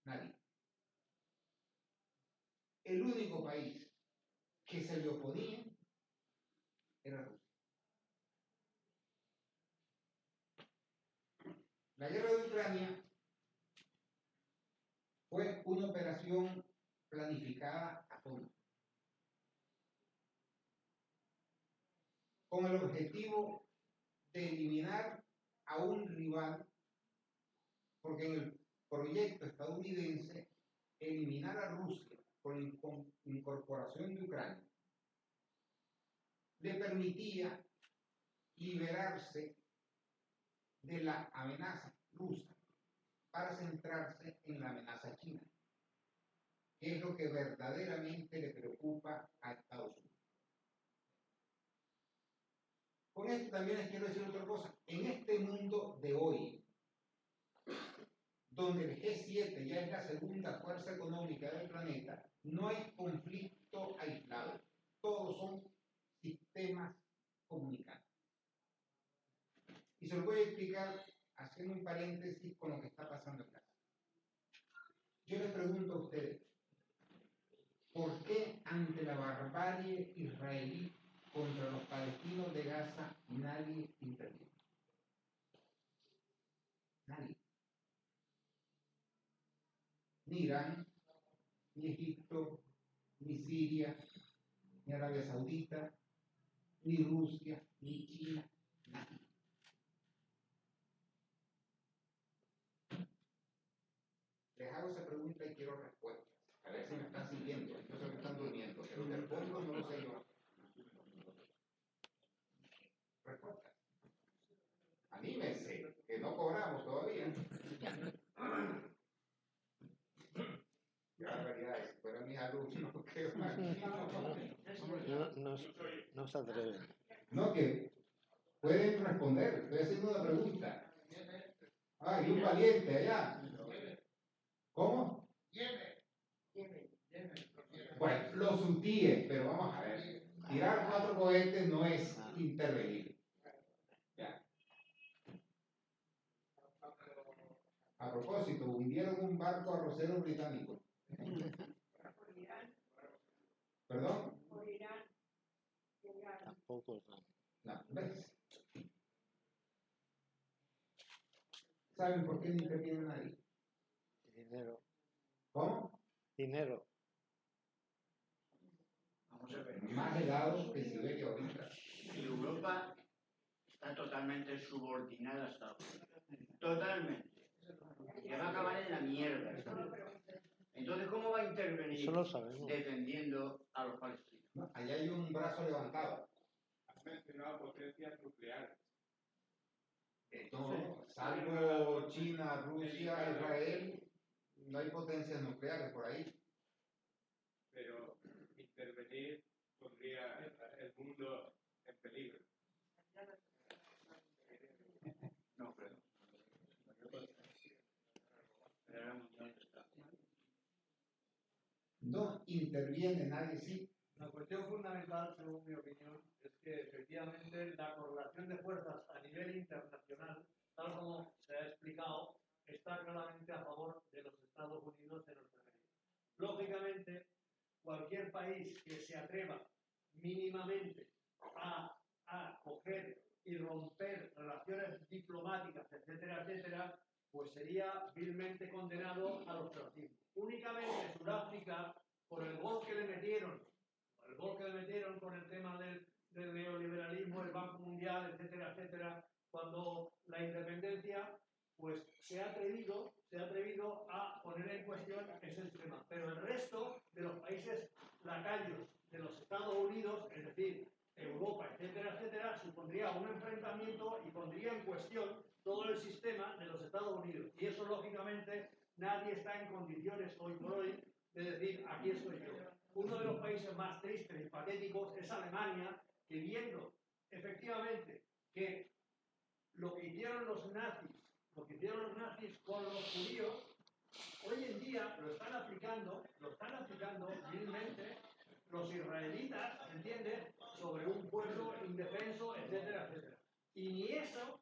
Nadie. El único país que se le oponía era Rusia. La guerra de Ucrania fue una operación planificada a fondo, con el objetivo de eliminar a un rival, porque en el proyecto estadounidense eliminar a Rusia por la incorporación de Ucrania le permitía liberarse de la amenaza rusa para centrarse en la amenaza china, que es lo que verdaderamente le preocupa a Estados Unidos. Con esto también les quiero decir otra cosa. En este mundo de hoy, donde el G7 ya es la segunda fuerza económica del planeta, no hay conflicto aislado. Todos son sistemas comunicados. Y se lo voy a explicar haciendo un paréntesis con lo que está pasando en Gaza. Yo les pregunto a ustedes, ¿por qué ante la barbarie israelí contra los palestinos de Gaza nadie interviene? Nadie. Ni Irán, ni Egipto, ni Siria, ni Arabia Saudita, ni Rusia, ni China, nadie. Les hago esa pregunta y quiero respuestas. A ver si me están siguiendo, entonces me están durmiendo, pero del fondo no lo sé yo. Respuestas. Anímense, que no cobramos todavía. Qué barbaridad, si fueran mis alumnos, qué No se atreven. No, que pueden responder, estoy haciendo una pregunta. Ah, y un valiente allá. ¿Cómo? Bueno, los hutíes, pero vamos a ver. Tirar 4 cohetes no es intervenir. Ya. A propósito, hundieron un barco arrocero británico. ¿Perdón? Tampoco. No, ¿ves? ¿Saben por qué no interviene nadie? Dinero. ¿Cómo? Dinero. Vamos a ver. Más helado que Siberia ahorita. Europa está totalmente subordinada a Estados Unidos. Totalmente. Que va a acabar en la mierda. Entonces, ¿cómo va a intervenir Eso lo sabemos. defendiendo a los palestinos? No, allá hay un brazo levantado. Has mencionado potencias nucleares. No, salvo China, Rusia, Israel, no hay potencias nucleares por ahí. Pero intervenir pondría el mundo en peligro. No, creo. No interviene nadie, sí. La cuestión fundamental, según mi opinión, es que efectivamente la correlación de fuerzas a nivel internacional, tal como se ha explicado, está claramente a favor de los Estados Unidos en nuestra medida. Lógicamente, cualquier país que se atreva mínimamente a coger y romper relaciones diplomáticas, etcétera, etcétera, pues sería vilmente condenado a los ostracismos. Únicamente Sudáfrica, por el gol que le metieron con el tema del neoliberalismo, el Banco Mundial, etcétera, etcétera, cuando la independencia, pues se ha atrevido a poner en cuestión ese sistema. Pero el resto de los países lacayos de los Estados Unidos, es decir, Europa, etcétera, etcétera, supondría un enfrentamiento y pondría en cuestión todo el sistema de los Estados Unidos. Y eso, lógicamente, nadie está en condiciones hoy por hoy de decir, aquí estoy yo. Uno de los países más tristes y patéticos es Alemania, que viendo efectivamente que lo que hicieron los nazis con los judíos, hoy en día lo están aplicando vilmente los israelitas, ¿entiendes?, sobre un pueblo indefenso, etcétera, etcétera. Y ni eso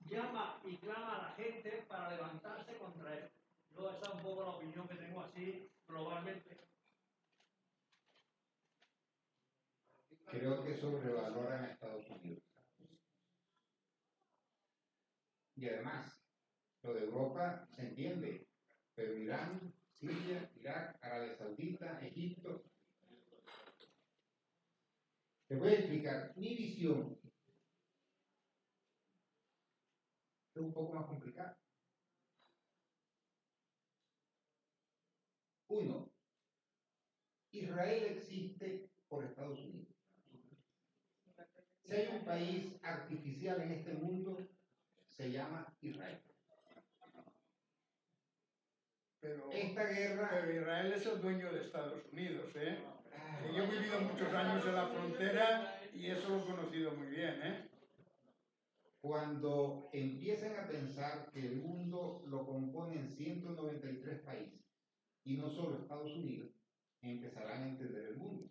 llama y clama a la gente para levantarse contra él. Yo, esa es un poco la opinión que tengo así globalmente. Creo que sobrevaloran a Estados Unidos. Y además, lo de Europa se entiende, pero Irán, Siria, Irak, Arabia Saudita, Egipto. Te voy a explicar mi visión. Es un poco más complicado. Uno, Israel existe por Estados Unidos. Si hay un país artificial en este mundo, se llama Israel. Pero Esta Israel es el dueño de Estados Unidos, ¿eh? Yo he vivido muchos años en la frontera y eso lo he conocido muy bien, ¿eh? Cuando empiezan a pensar que el mundo lo componen 193 países y no solo Estados Unidos, empezarán a entender el mundo.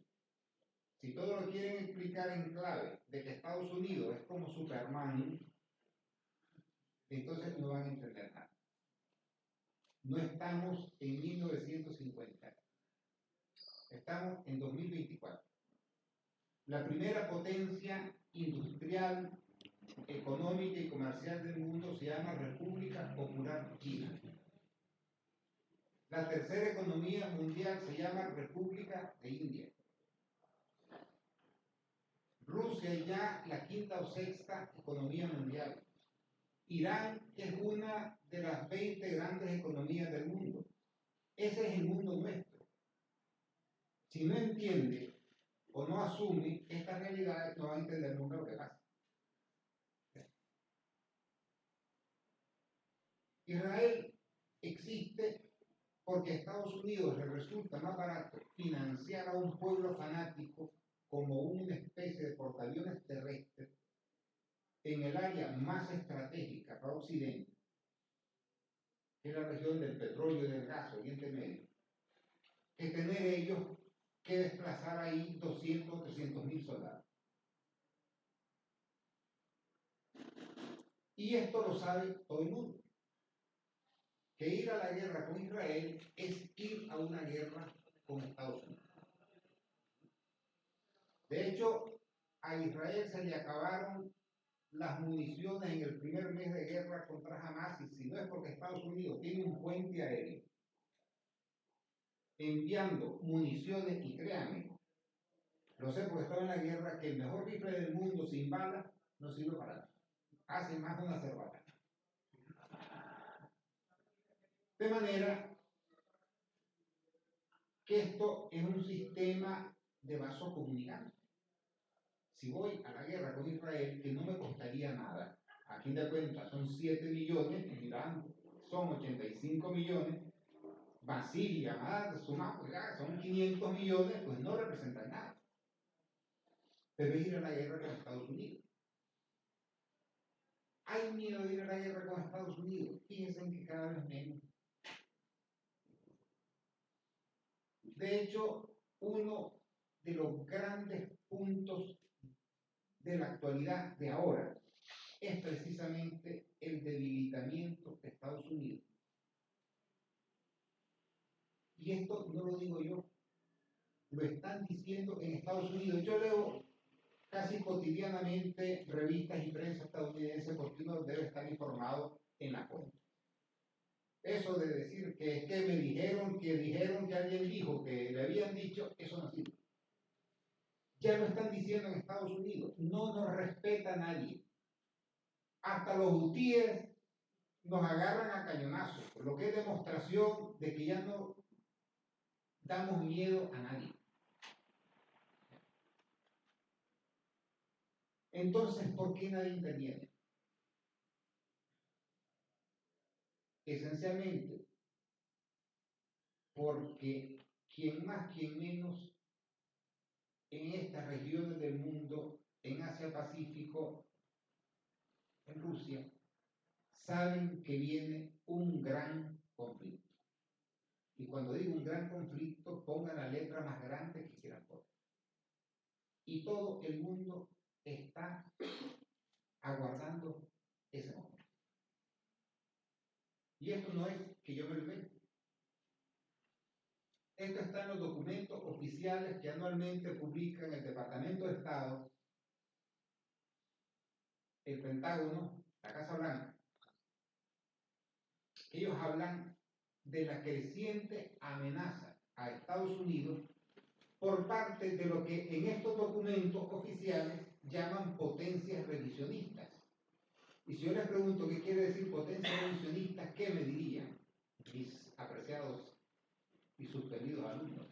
Si todo lo quieren explicar en clave de que Estados Unidos es como Superman, entonces no van a entender nada. No estamos en 1950, estamos en 2024. La primera potencia industrial, económica y comercial del mundo se llama República Popular China. La tercera economía mundial se llama República de India. Rusia ya la quinta o sexta economía mundial. Irán es una de las 20 grandes economías del mundo. Ese es el mundo nuestro. Si no entiende o no asume esta realidad, no va a entender nunca lo que pasa. Israel existe porque a Estados Unidos le resulta más barato financiar a un pueblo fanático como una especie de portaaviones terrestre en el área más estratégica para Occidente, que es la región del petróleo y del gas, Oriente Medio, que tener ellos que desplazar ahí 200 o 300 mil soldados. Y esto lo sabe todo el mundo. Que ir a la guerra con Israel es ir a una guerra con Estados Unidos. De hecho, a Israel se le acabaron las municiones en el primer mes de guerra contra Hamas, y si no es porque Estados Unidos tiene un puente aéreo enviando municiones, y créanme, lo sé porque estaba en la guerra, que el mejor rifle del mundo sin balas no sirve para nada. Hace más de una cerveza. De manera que esto es un sistema de vaso comunicante. Si voy a la guerra con Israel, que no me costaría nada, a fin de cuentas son 7 millones, y Irán son 85 millones, Siria, más sumado, son 500 millones, pues no representan nada. Pero ir a la guerra con Estados Unidos. ¿Hay miedo de ir a la guerra con Estados Unidos? Fíjense que cada vez menos. De hecho, uno de los grandes puntos de la actualidad de ahora es precisamente el debilitamiento de Estados Unidos. Y esto no lo digo yo, lo están diciendo en Estados Unidos. Yo leo casi cotidianamente revistas y prensa estadounidense porque uno debe estar informado en la fuente. Eso de decir que me dijeron que alguien dijo, que le habían dicho, eso no sirve. Ya lo están diciendo en Estados Unidos. No nos respeta nadie. Hasta los hutíes nos agarran a cañonazos, lo que es demostración de que ya no damos miedo a nadie. Entonces, ¿por qué nadie interviene? esencialmente porque quien más, quien menos, en estas regiones del mundo, en Asia-Pacífico, en Rusia, saben que viene un gran conflicto. Y cuando digo un gran conflicto, pongan la letra más grande que quieran poner. Y todo el mundo está aguardando ese momento. Y esto no es que yo me lo invente. Esto está en los documentos oficiales que anualmente publican el Departamento de Estado, el Pentágono, la Casa Blanca. Ellos hablan de la creciente amenaza a Estados Unidos por parte de lo que en estos documentos oficiales llaman potencias revisionistas. Y si yo les pregunto qué quiere decir potencias revisionistas, ¿qué me dirían mis apreciados y suspendidos alumnos?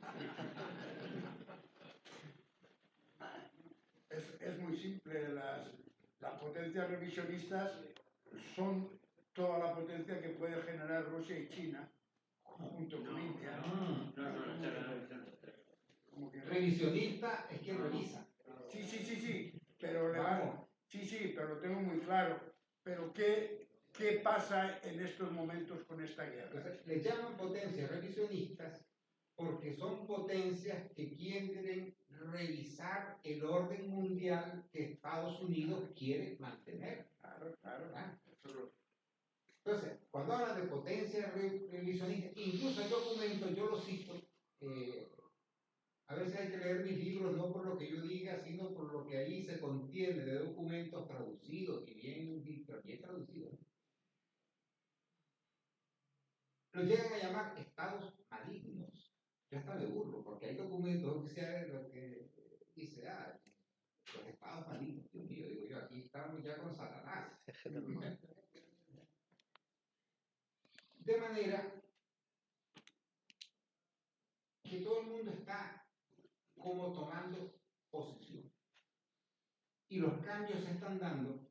Es muy simple. Las potencias revisionistas son toda la potencia que puede generar Rusia y China junto con India. Revisionista es quien revisa. Sí, pero pero lo tengo muy claro. Pero ¿qué pasa en estos momentos con esta guerra? Entonces, les llaman potencias revisionistas porque son potencias que quieren revisar el orden mundial que Estados Unidos quiere mantener. Claro. ¿Ah? Entonces, cuando hablan de potencias revisionistas, incluso el documento, yo lo cito, a veces hay que leer mis libros no por lo que yo diga, sino por lo que ahí se contiene de documentos traducidos y bien traducidos. Los llegan a llamar estados malignos. Yo hasta me burlo, porque hay documentos oficiales lo que dice, los estados malignos. Dios mío, digo yo, aquí estamos ya con Satanás. De manera que todo el mundo está como tomando posición. Y los cambios se están dando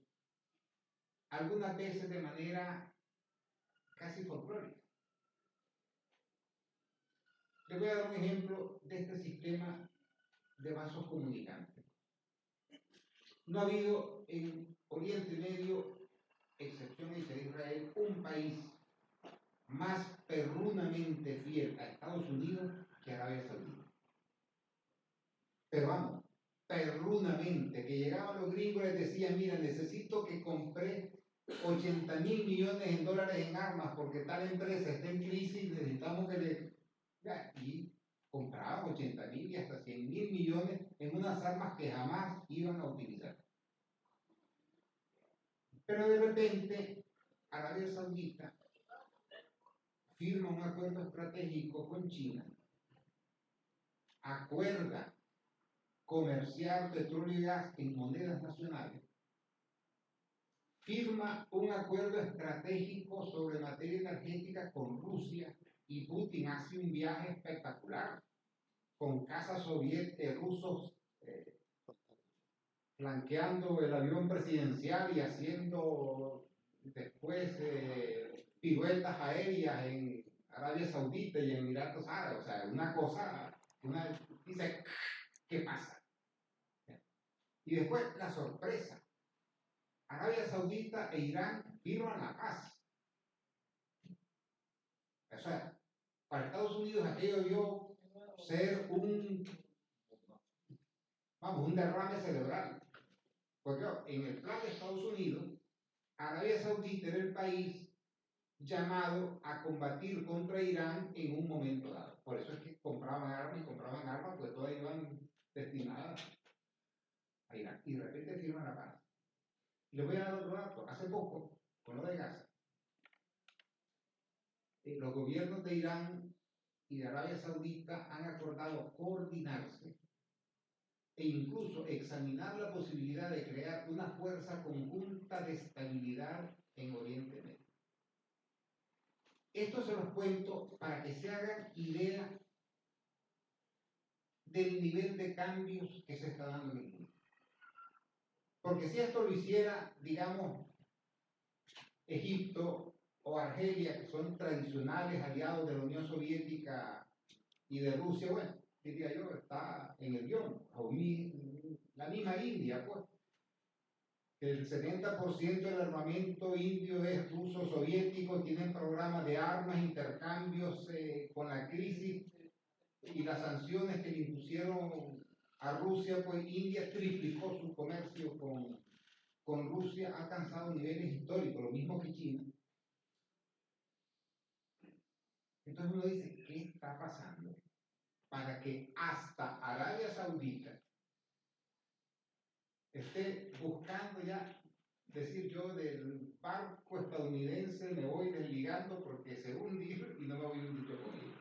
algunas veces de manera casi folclórica. Les voy a dar un ejemplo de este sistema de vasos comunicantes. No ha habido en Oriente Medio, excepción de Israel, un país más perrunamente fiel a Estados Unidos que Arabia Saudita. Pero vamos, perrunamente, que llegaban los gringos y les decían, mira, necesito que compré 80.000 millones en dólares en armas porque tal empresa está en crisis, necesitamos que le... Y compraban 80.000 y hasta 100.000 millones en unas armas que jamás iban a utilizar. Pero de repente, Arabia Saudita firma un acuerdo estratégico con China, acuerda comerciar petróleo y gas en monedas nacionales, firma un acuerdo estratégico sobre materia energética con Rusia y Putin hace un viaje espectacular con cazas rusos flanqueando el avión presidencial y haciendo después piruetas aéreas en Arabia Saudita y en Emiratos Árabes. O sea, una cosa, dice, ¿qué pasa? Y después la sorpresa. Arabia Saudita e Irán firman la paz. O sea, para Estados Unidos aquello debió ser un derrame cerebral. Porque en el plan de Estados Unidos, Arabia Saudita era el país llamado a combatir contra Irán en un momento dado. Por eso es que compraban armas, pues todas iban destinadas a Irán. Y de repente firman la paz. Y les voy a dar otro dato. Hace poco, con lo de Gaza, los gobiernos de Irán y de Arabia Saudita han acordado coordinarse e incluso examinar la posibilidad de crear una fuerza conjunta de estabilidad en Oriente Medio. Esto se los cuento para que se hagan idea del nivel de cambios que se está dando en el mundo. Porque si esto lo hiciera, digamos, Egipto o Argelia, que son tradicionales aliados de la Unión Soviética y de Rusia, bueno, diría yo, está en el guión, la misma India, pues. El 70% del armamento indio es ruso soviético, tienen programas de armas, intercambios con la crisis y las sanciones que le impusieron a Rusia, pues India triplicó su comercio con Rusia, ha alcanzado niveles históricos, lo mismo que China. Entonces uno dice, ¿qué está pasando para que hasta Arabia Saudita esté buscando ya, decir yo del barco estadounidense me voy desligando porque se hundir y no me voy hundido con él?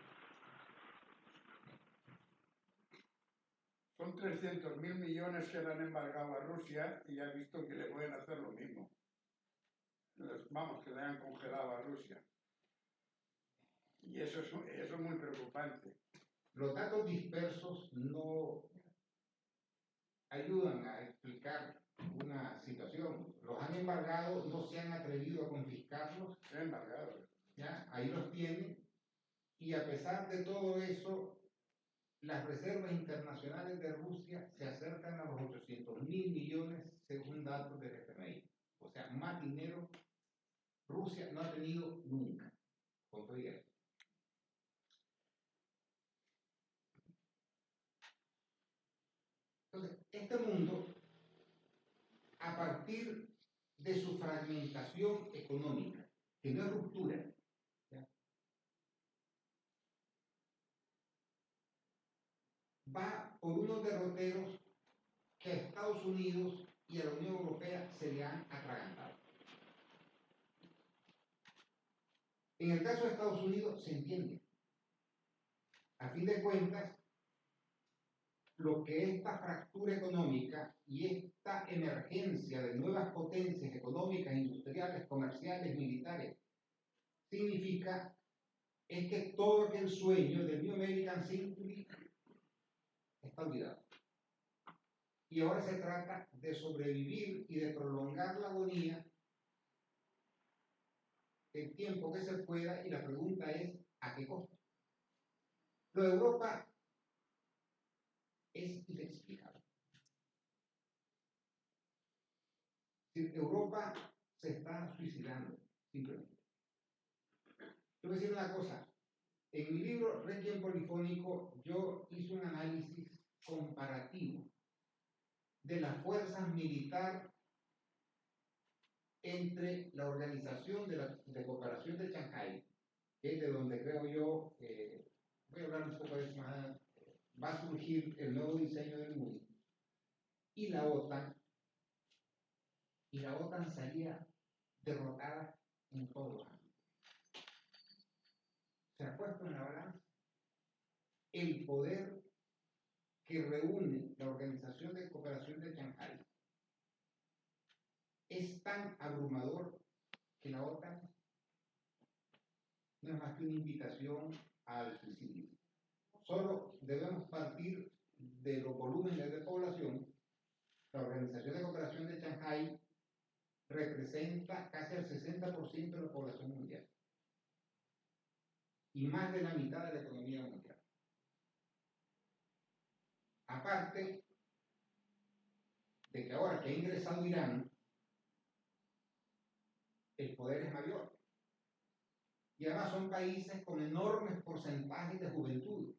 Son 300.000 millones que le han embargado a Rusia y ya he visto que le pueden hacer lo mismo. Vamos, que le han congelado a Rusia. Y eso es muy preocupante. Los datos dispersos no ayudan a explicar una situación. Los han embargado, no se han atrevido a confiscarlos. Se han embargado. ¿Ya? Ahí los tienen. Y a pesar de todo eso, las reservas internacionales de Rusia se acercan a los 800.000 millones según datos del FMI. O sea, más dinero Rusia no ha tenido nunca. Con todo eso. Entonces, este mundo, a partir de su fragmentación económica, que no es ruptura, ¿ya? Va por unos derroteros que a Estados Unidos y a la Unión Europea se le han atragantado. En el caso de Estados Unidos se entiende. A fin de cuentas, lo que esta fractura económica y esta emergencia de nuevas potencias económicas, industriales, comerciales, militares, significa es que todo aquel sueño del New American Century está olvidado. Y ahora se trata de sobrevivir y de prolongar la agonía el tiempo que se pueda, y la pregunta es, ¿a qué costo? Lo de Europa es inexplicable. Europa se está suicidando, simplemente. Yo voy a decir una cosa. En mi libro Requiem Polifónico yo hice un análisis comparativo de las fuerzas militares entre la Organización de Cooperación de Shanghái, que es de donde creo yo, voy a hablar un poco de eso más, va a surgir el nuevo diseño del mundo, y la OTAN salía derrotada en todos los ámbitos. Se ha puesto en la balanza el poder que reúne la Organización de Cooperación de Shanghái. Es tan abrumador que la OTAN no es más que una invitación al suicidio. Solo debemos partir de los volúmenes de población. La Organización de Cooperación de Shanghái representa casi el 60% de la población mundial y más de la mitad de la economía mundial. Aparte de que ahora que ha ingresado Irán, el poder es mayor. Y además son países con enormes porcentajes de juventud.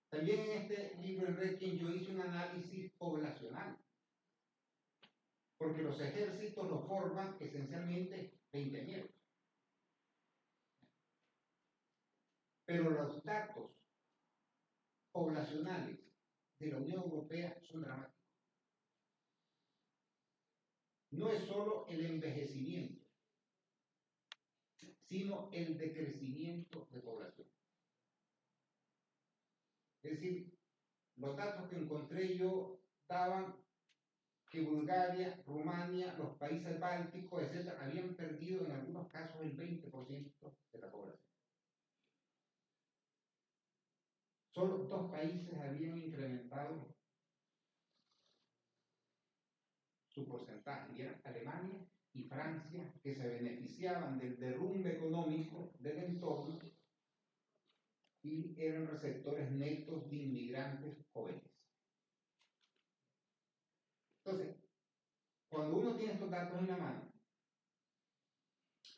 También en este libro en Requiem yo hice un análisis poblacional, porque los ejércitos los forman esencialmente veinteañeros. Pero los datos poblacionales de la Unión Europea son dramáticos. No es solo el envejecimiento, sino el decrecimiento de población. Es decir, los datos que encontré yo daban que Bulgaria, Rumania, los países bálticos, etc., habían perdido en algunos casos el 20% de la población. Solo 2 países habían incrementado su porcentaje, y eran Alemania y Francia, que se beneficiaban del derrumbe económico del entorno y eran receptores netos de inmigrantes jóvenes. Entonces, cuando uno tiene estos datos en la mano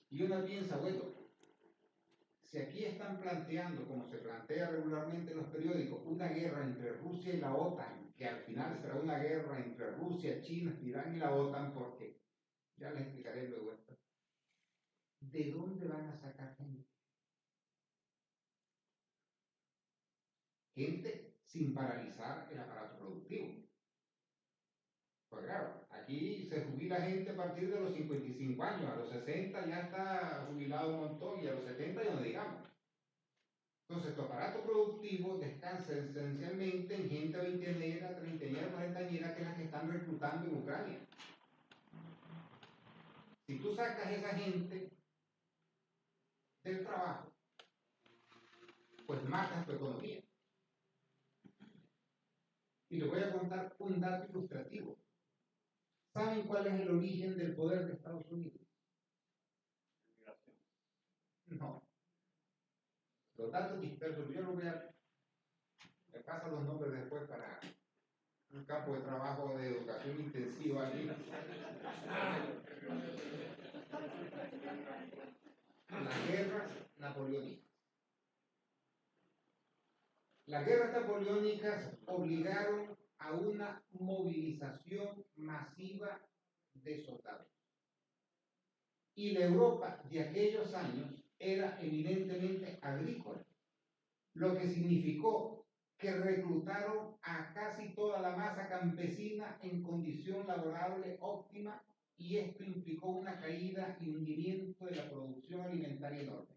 y uno piensa, bueno, si aquí están planteando, como se plantea regularmente en los periódicos, una guerra entre Rusia y la OTAN, que al final será una guerra entre Rusia, China, Irán y la OTAN, porque ya les explicaré luego esto. ¿De dónde van a sacar gente? Gente sin paralizar el aparato productivo. Pues claro, aquí se jubila gente a partir de los 55 años, a los 60 ya está jubilado un montón y a los 70 ya no digamos. Entonces, tu aparato productivo descansa esencialmente en gente veinteañera, treintañera, cuarentañera, que es la que están reclutando en Ucrania. Si tú sacas a esa gente del trabajo, pues matas tu economía. Y les voy a contar un dato ilustrativo. ¿Saben cuál es el origen del poder de Estados Unidos? No. Los datos dispersos, yo lo voy a... Me pasan los nombres después para un campo de trabajo de educación intensiva allí. Las guerras napoleónicas. Las guerras napoleónicas obligaron a una movilización masiva de soldados. Y la Europa de aquellos años era eminentemente agrícola, lo que significó que reclutaron a casi toda la masa campesina en condición laborable óptima, y esto implicó una caída y hundimiento de la producción alimentaria enorme.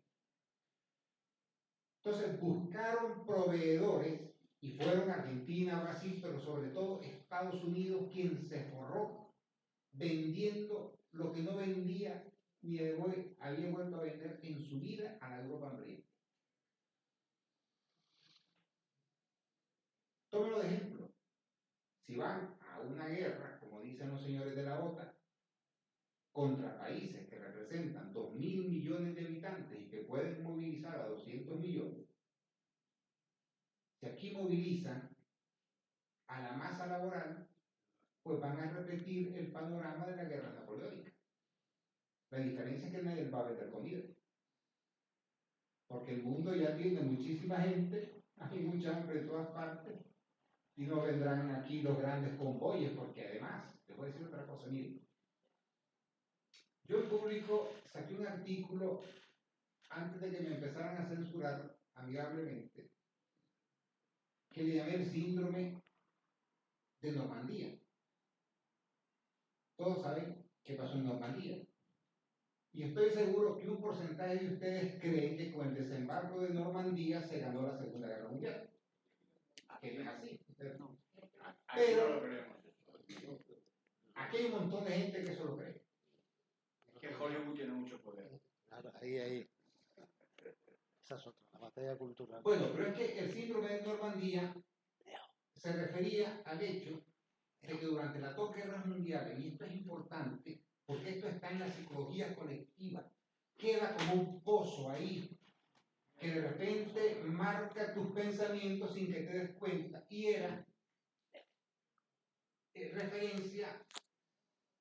Entonces buscaron proveedores y fueron Argentina, Brasil, pero sobre todo Estados Unidos, quien se forró vendiendo lo que no vendía ni había vuelto a vender en su vida a la Europa hambrienta. Tómenlo de ejemplo. Si van a una guerra, como dicen los señores de la OTAN, contra países que representan 2.000 millones de habitantes y que pueden movilizar a 200 millones, si aquí movilizan a la masa laboral, pues van a repetir el panorama de la guerra napoleónica. La diferencia es que nadie va a vender comida. Porque el mundo ya tiene muchísima gente, hay mucha hambre en todas partes, y no vendrán aquí los grandes convoyes, porque además, les voy a decir otra cosa, miren. Yo en público saqué un artículo antes de que me empezaran a censurar amigablemente, que le llamé el síndrome de Normandía. Todos saben qué pasó en Normandía. Y estoy seguro que un porcentaje de ustedes creen que con el desembarco de Normandía se ganó la Segunda Guerra Mundial. Que no es así. No. Pero aquí hay un montón de gente que eso lo cree. Es que Hollywood tiene mucho poder. Claro, ahí. Esa es otra, la batalla cultural. Bueno, pero es que el síndrome de Normandía se refería al hecho de que durante las dos guerras mundiales, y esto es importante, porque esto está en la psicología colectiva, queda como un pozo ahí, que de repente marca tus pensamientos sin que te des cuenta, y era referencia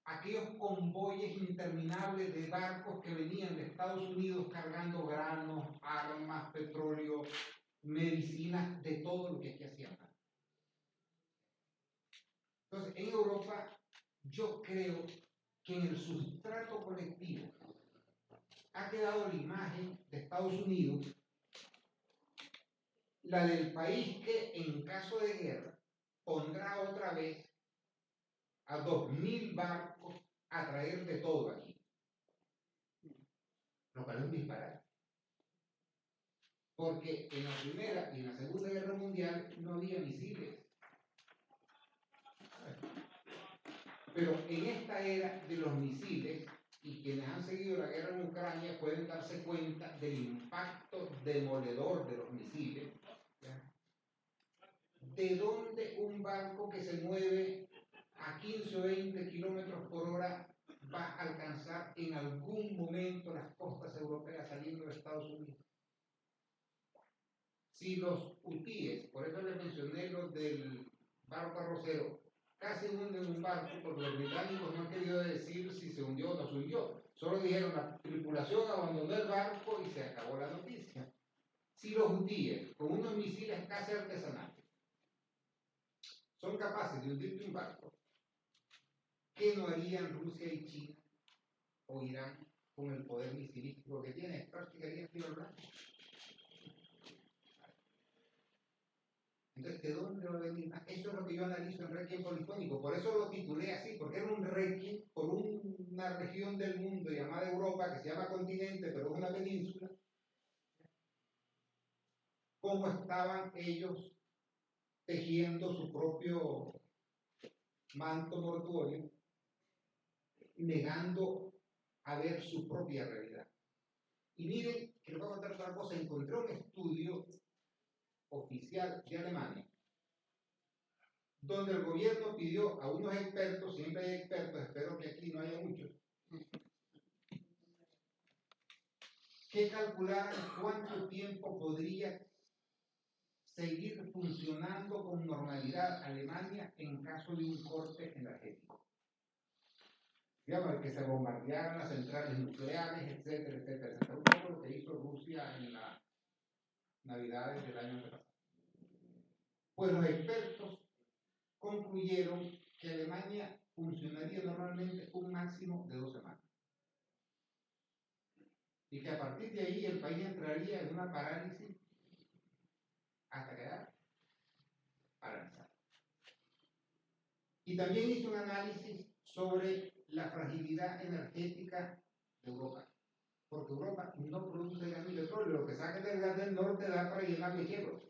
a aquellos convoyes interminables de barcos que venían de Estados Unidos cargando granos, armas, petróleo, medicinas, de todo lo que aquí hacía falta. Entonces, en Europa, yo creo que en el sustrato colectivo ha quedado la imagen de Estados Unidos, la del país que en caso de guerra pondrá otra vez a 2.000 barcos a traer de todo aquí. Lo cual es un disparate. Porque en la Primera y en la Segunda Guerra Mundial no había misiles. Pero en esta era de los misiles, y quienes han seguido la guerra en Ucrania pueden darse cuenta del impacto demoledor de los misiles, ¿ya? ¿De dónde un barco que se mueve a 15 o 20 kilómetros por hora va a alcanzar en algún momento las costas europeas saliendo de Estados Unidos. Si los hutíes, por eso les mencioné los del barco arrocero, casi hunden un barco, porque los británicos no han querido decir si se hundió o no se hundió. Solo dijeron la tripulación abandonó el barco y se acabó la noticia. Si los hutíes, con unos misiles casi artesanales, son capaces de hundirte un barco, ¿qué no harían Rusia y China o Irán con el poder misilístico que tienen? Practicarían tiro al blanco. Entonces, ¿de dónde va a venir más? Eso es lo que yo analizo en Requiem polifónico. Por eso lo titulé así, porque era un Requiem por una región del mundo llamada Europa, que se llama continente, pero es una península. Cómo estaban ellos tejiendo su propio manto mortuorio, negando a ver su propia realidad. Y miren, que les voy a contar otra cosa. Encontré un estudio oficial de Alemania, donde el gobierno pidió a unos expertos, siempre hay expertos, espero que aquí no haya muchos, que calcularan cuánto tiempo podría seguir funcionando con normalidad Alemania en caso de un corte energético. Digamos, que se bombardearan las centrales nucleares, etcétera, etcétera, etcétera. Un poco lo que hizo Rusia en las Navidades del año pasado. Pues los expertos concluyeron que Alemania funcionaría normalmente un máximo de 2 semanas. Y que a partir de ahí el país entraría en una parálisis hasta quedar paralizado. Y también hizo un análisis sobre la fragilidad energética de Europa. Porque Europa no produce gas ni petróleo. Lo que saca del gas del norte da para llenar de hielos,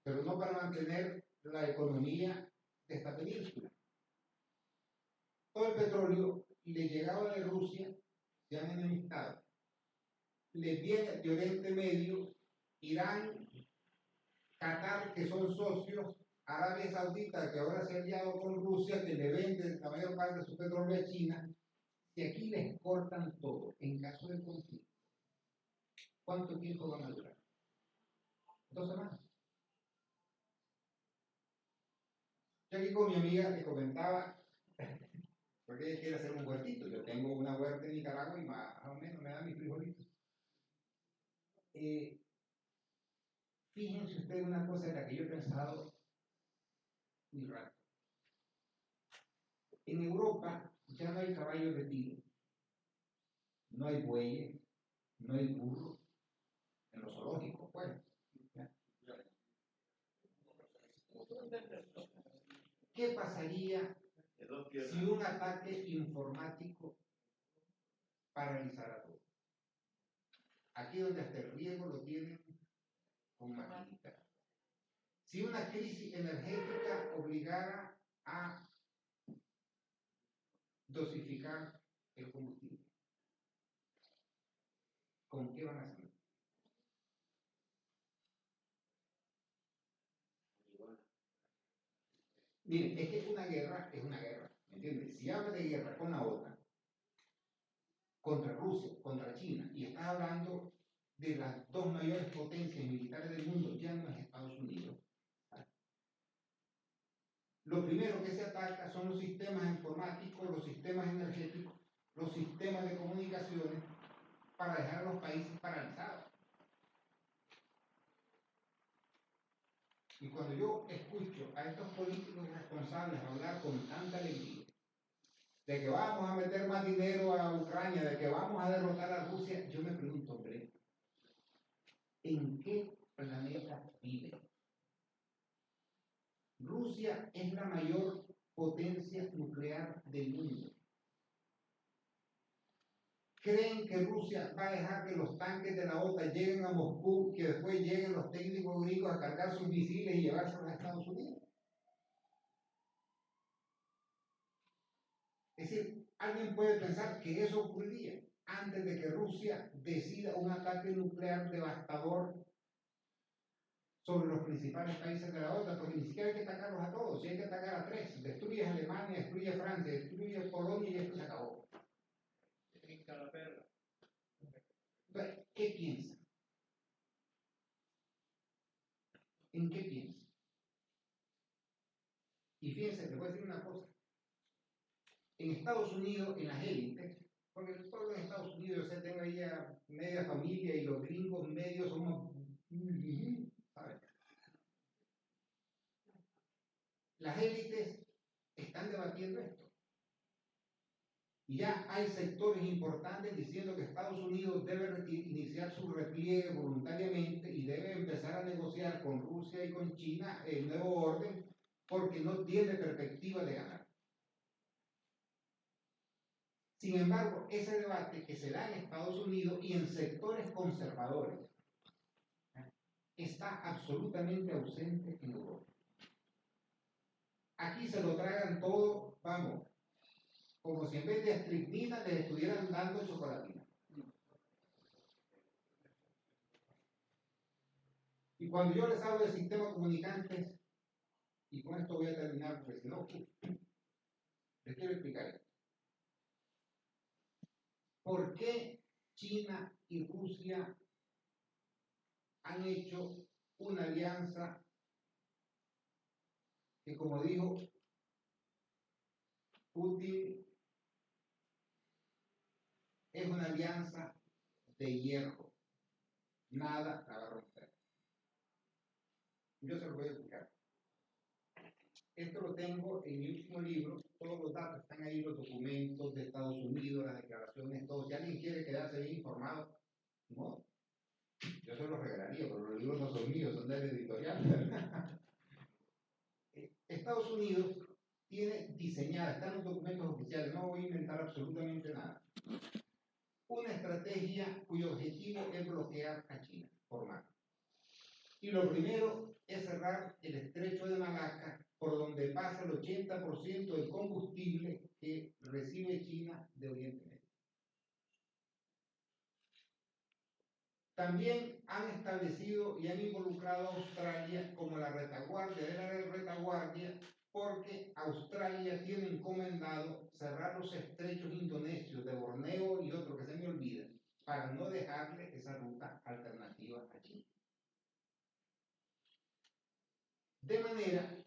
pero no para mantener la economía de esta península. Todo el petróleo le llegaba de Rusia, se han enemistado. Le viene de Oriente Medio, Irán, Qatar, que son socios, Arabia Saudita, que ahora se ha aliado con Rusia, que le vende la mayor parte de su petróleo a China, y aquí les cortan todo en caso de conflicto. ¿Cuánto tiempo van a durar? 2 semanas. Yo aquí con mi amiga le comentaba, porque ella quiere hacer un huertito. Yo tengo una huerta en Nicaragua y más o menos me dan mis frijolitos. Fíjense ustedes una cosa en la que yo he pensado muy rato. En Europa ya no hay caballos de tiro, no hay bueyes, no hay burros, en los zoológicos, pues. ¿Qué pasaría si un ataque informático paralizara todo? Aquí donde hasta el riego lo tienen con maquinitas. Si una crisis energética obligara a dosificar el combustible, ¿con qué van a hacer? Miren, es que una guerra es una guerra, ¿me entiendes? Si hablas de guerra con la OTAN, contra Rusia, contra China, y estás hablando de las 2 mayores potencias militares del mundo, ya no es Estados Unidos. Lo primero que se ataca son los sistemas informáticos, los sistemas energéticos, los sistemas de comunicaciones, para dejar a los países paralizados. Y cuando yo escucho a estos políticos responsables hablar con tanta alegría de que vamos a meter más dinero a Ucrania, de que vamos a derrotar a Rusia, yo me pregunto, hombre, ¿en qué planeta vive? Rusia es la mayor potencia nuclear del mundo. ¿Creen que Rusia va a dejar que los tanques de la OTAN lleguen a Moscú, que después lleguen los técnicos gringos a cargar sus misiles y llevárselos a Estados Unidos? Es decir, alguien puede pensar que eso ocurriría antes de que Rusia decida un ataque nuclear devastador sobre los principales países de la OTAN, porque ni siquiera hay que atacarlos a todos, si hay que atacar a 3, destruye Alemania, destruye Francia, destruye Polonia y esto se acabó. Entonces, ¿qué piensa? ¿En qué piensa? Y fíjense, les voy a decir una cosa. En Estados Unidos, en las élites, porque el pueblo en Estados Unidos, yo sé, tengo ahí a media familia y los gringos medios somos, ¿sabes? Las élites están debatiendo esto. Y ya hay sectores importantes diciendo que Estados Unidos debe iniciar su repliegue voluntariamente y debe empezar a negociar con Rusia y con China el nuevo orden porque no tiene perspectiva de ganar. Sin embargo, ese debate que se da en Estados Unidos y en sectores conservadores está absolutamente ausente en Europa. Aquí se lo tragan todo, vamos, como si en vez de estricnina les estuvieran dando chocolatina. Y cuando yo les hablo de sistemas comunicantes, y con esto voy a terminar, porque si no, les quiero explicar esto. ¿Por qué China y Rusia han hecho una alianza que, como dijo Putin, es una alianza de hierro? Nada la va a romper. Yo se lo voy a explicar. Esto lo tengo en mi último libro, todos los datos están ahí, los documentos de Estados Unidos, las declaraciones, todo. Si alguien quiere quedarse bien informado, no, yo se los regalaría, pero los libros no son míos, son del editorial. Estados Unidos tiene diseñada, están los documentos oficiales, no voy a inventar absolutamente nada, una estrategia cuyo objetivo es bloquear a China por mar. Y lo primero es cerrar el estrecho de Malaca, por donde pasa el 80% del combustible que recibe China de Oriente Medio. También han establecido y han involucrado a Australia como la retaguardia de la retaguardia, porque Australia tiene encomendado cerrar los estrechos indonesios de Borneo y otro que se me olvida, para no dejarle esa ruta alternativa a China. De manera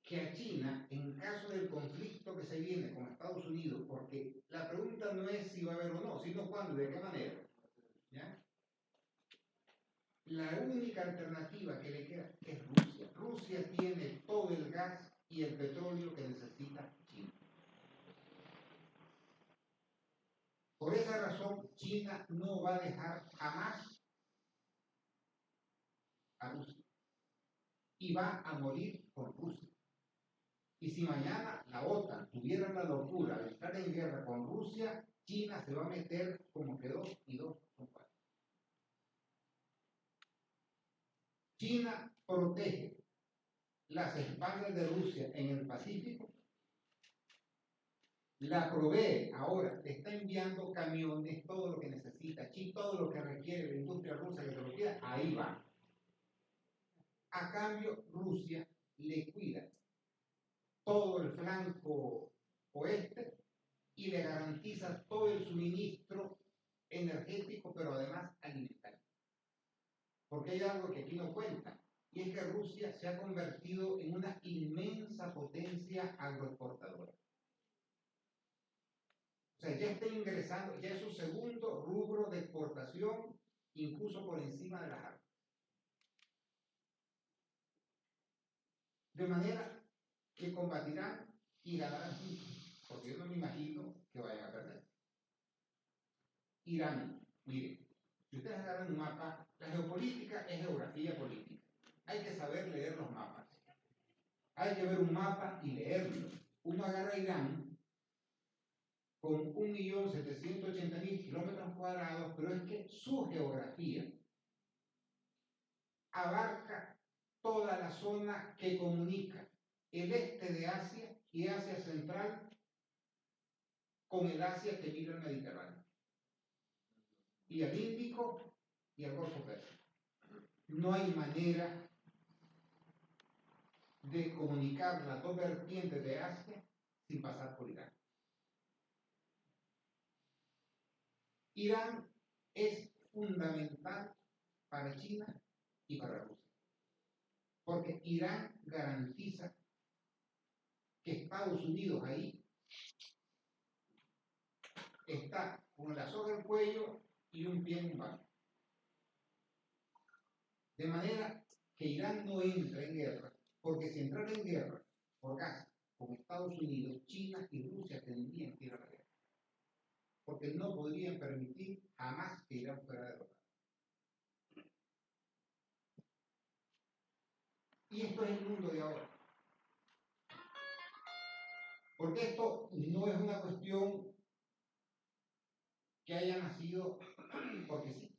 que a China, en caso del conflicto que se viene con Estados Unidos, porque la pregunta no es si va a haber o no, sino cuándo y de qué manera, ¿ya? La única alternativa que le queda es Rusia. Rusia tiene todo el gas y el petróleo que necesita China. Por esa razón, China no va a dejar jamás a Rusia. Y va a morir con Rusia. Y si mañana la OTAN tuviera la locura de estar en guerra con Rusia, China se va a meter como que 2 y 2 son 4. China protege las espaldas de Rusia en el Pacífico, la provee ahora, le está enviando camiones, todo lo que necesita, todo lo que requiere la industria rusa que se lo pida, ahí va. A cambio, Rusia le cuida todo el flanco oeste y le garantiza todo el suministro energético, pero además alimentario. Porque hay algo que aquí no cuenta, y es que Rusia se ha convertido en una inmensa potencia agroexportadora. O sea, ya está ingresando, ya es su segundo rubro de exportación, incluso por encima de las armas. De manera que combatirán y ganarán juntos, porque yo no me imagino que vayan a perder. Irán, miren, si ustedes agarran un mapa, la geopolítica es geografía política. Hay que saber leer los mapas. Hay que ver un mapa y leerlo. Uno agarra Irán con 1.780.000 kilómetros cuadrados, pero es que su geografía abarca toda la zona que comunica el este de Asia y Asia Central con el Asia que mira el Mediterráneo, y el Índico y el Golfo Pérsico. no hay manera de comunicar las dos vertientes de Asia sin pasar por Irán. Irán es fundamental para China y para Rusia, porque Irán garantiza que Estados Unidos ahí está con la soga al cuello y un pie en un banco. De manera que Irán no entra en guerra, porque si entrara en guerra por gas con Estados Unidos, China y Rusia tendrían que ir a la guerra, porque no podrían permitir jamás que Irán fuera derrotado. Y esto es el mundo de ahora. Porque esto no es una cuestión que haya nacido porque sí.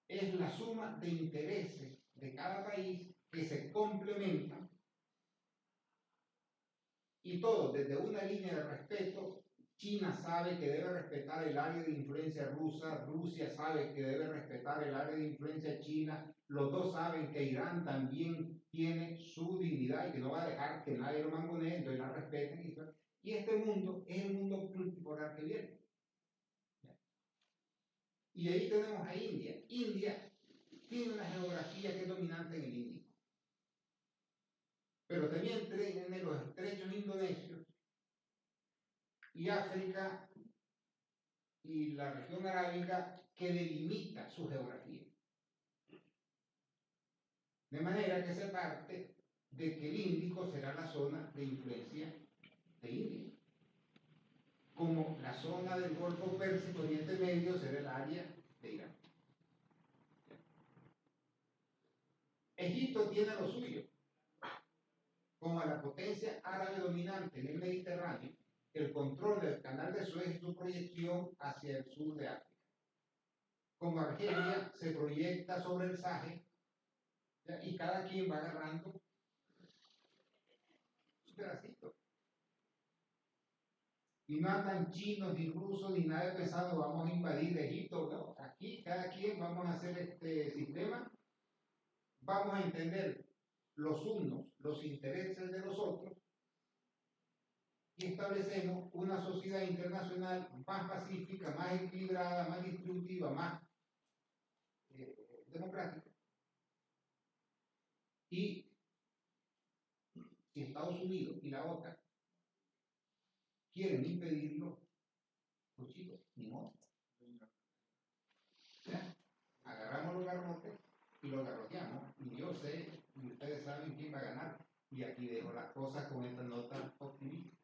Es la suma de intereses de cada país que se complementan y todo desde una línea de respeto. China sabe que debe respetar el área de influencia rusa, Rusia sabe que debe respetar el área de influencia china, los dos saben que Irán también tiene su dignidad y que no va a dejar que nadie lo mangonee, entonces la respeten. Y este mundo es el mundo multipolar que viene. Y ahí tenemos a India. India tiene una geografía que es dominante en el Índico, pero también tiene los estrechos indonesios y África y la región arábiga que delimita su geografía. De manera que se parte de que el Índico será la zona de influencia de India, como la zona del Golfo Pérsico, Oriente Medio, será el área de Irán. Egipto tiene lo suyo, como la potencia árabe dominante en el Mediterráneo, el control del canal de Suez y su proyección hacia el sur de África. Como Argelia se proyecta sobre el Sahel, ¿ya? Y cada quien va agarrando su pedacito. Y no andan chinos, ni rusos, ni nada pensando vamos a invadir Egipto, no. Aquí cada quien vamos a hacer este sistema, vamos a entender los unos, los intereses de los otros, y establecemos una sociedad internacional más pacífica, más equilibrada, más distributiva, más democrática. Y si Estados Unidos y la OTAN quieren impedirlo, pues chicos, ni modo. ¿Ya? Agarramos los garrotes y los garroteamos. Y yo sé, y ustedes saben quién va a ganar. Y aquí dejo las cosas con esta nota optimista.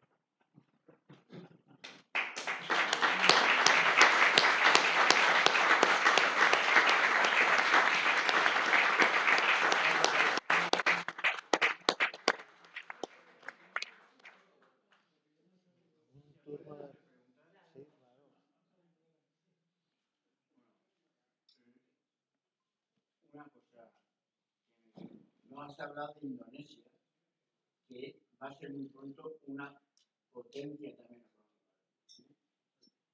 Una cosa, no has hablado de Indonesia, que va a ser muy pronto una potencia también económica.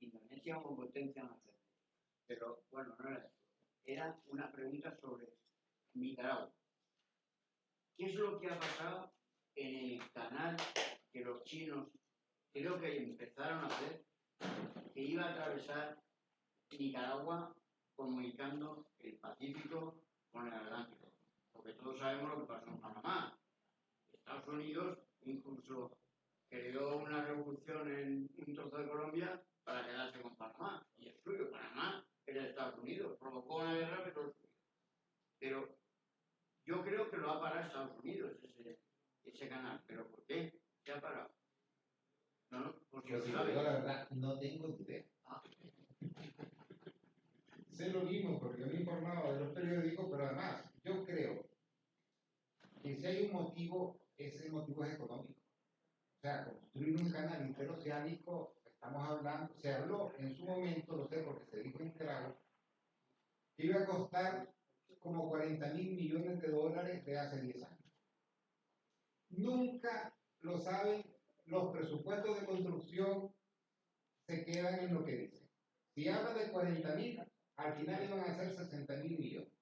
Indonesia como potencia más grande. Pero bueno, no era eso. Era una pregunta sobre Nicaragua. ¿Qué es lo que ha pasado en el canal que los chinos creo que empezaron a hacer, que iba a atravesar Nicaragua comunicando el Pacífico con el Atlántico? Porque todos sabemos lo que pasó en Panamá. Estados Unidos incluso creó una revolución en un trozo de Colombia para quedarse con Panamá. Y es suyo, Panamá es de Estados Unidos. Provocó una guerra, pero es suyo. Pero yo creo que lo ha parado Estados Unidos, ese canal. ¿Pero por qué? ¿Qué ha parado? No, porque Pues si sabe. yo la verdad no tengo idea. Sé lo mismo porque me he informado de los periódicos, pero además yo creo que si hay un motivo, ese motivo es económico. O sea, construir un canal interoceánico, estamos hablando, se habló en su momento, lo sé porque se dijo en Nicaragua, que iba a costar como 40.000 millones de dólares de hace 10 años. Nunca lo saben, los presupuestos de construcción se quedan en lo que dicen. Si habla de 40.000, Al final iban a ser 60.000 millones.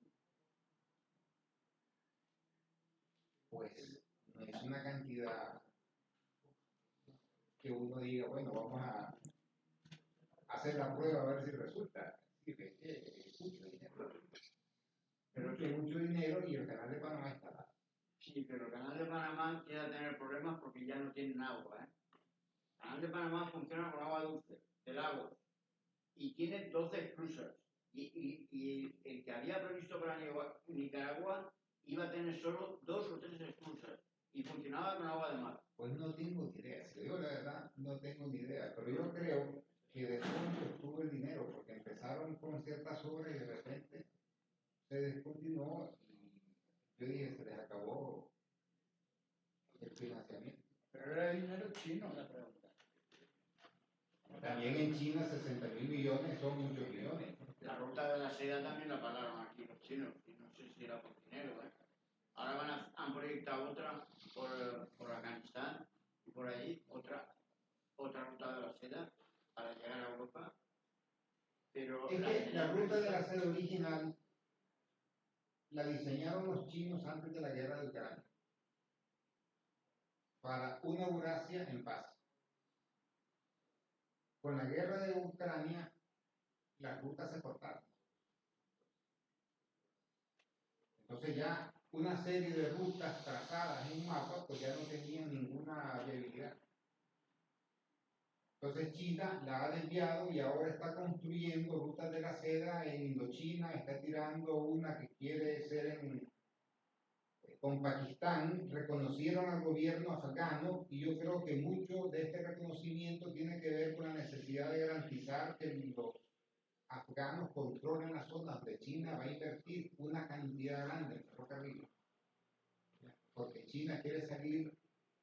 Pues no es una cantidad que uno diga, bueno, vamos a hacer la prueba a ver si resulta. Sí, es mucho dinero. Pero es mucho dinero y el canal de Panamá está dado. Sí, pero el canal de Panamá quiere tener problemas porque ya no tienen agua, ¿eh? El canal de Panamá funciona con agua dulce, del agua, y tiene 12 esclusas. Y el que había previsto para Nicaragua iba a tener solo 2 o 3 esclusas y funcionaba con agua de mar. Pues no tengo ni idea, si digo la verdad, no tengo ni idea, pero yo creo que de pronto estuvo el dinero, porque empezaron con ciertas obras y de repente se descontinuó y yo dije, se les acabó el financiamiento. Pero era dinero chino. La pregunta. También en China 60.000 millones son muchos millones. La ruta de la seda también la pagaron aquí los chinos, y no sé si era por dinero, ¿eh? Ahora han proyectado otra por Afganistán y por ahí, otra ruta de la seda para llegar a Europa. Pero Es que la ruta de la seda original la diseñaron los chinos antes de la guerra de Ucrania para una Eurasia en paz. Con la guerra de Ucrania, las rutas se cortaron. Entonces ya una serie de rutas trazadas en un mapa pues ya no tenían ninguna viabilidad. Entonces China la ha desviado y ahora está construyendo rutas de la seda en Indochina, está tirando una que quiere ser con Pakistán. Reconocieron al gobierno afgano y yo creo que mucho de este reconocimiento tiene que ver con la necesidad de garantizar que los afganos controlen las zonas donde China va a invertir una cantidad grande en ferrocarril. Porque China quiere salir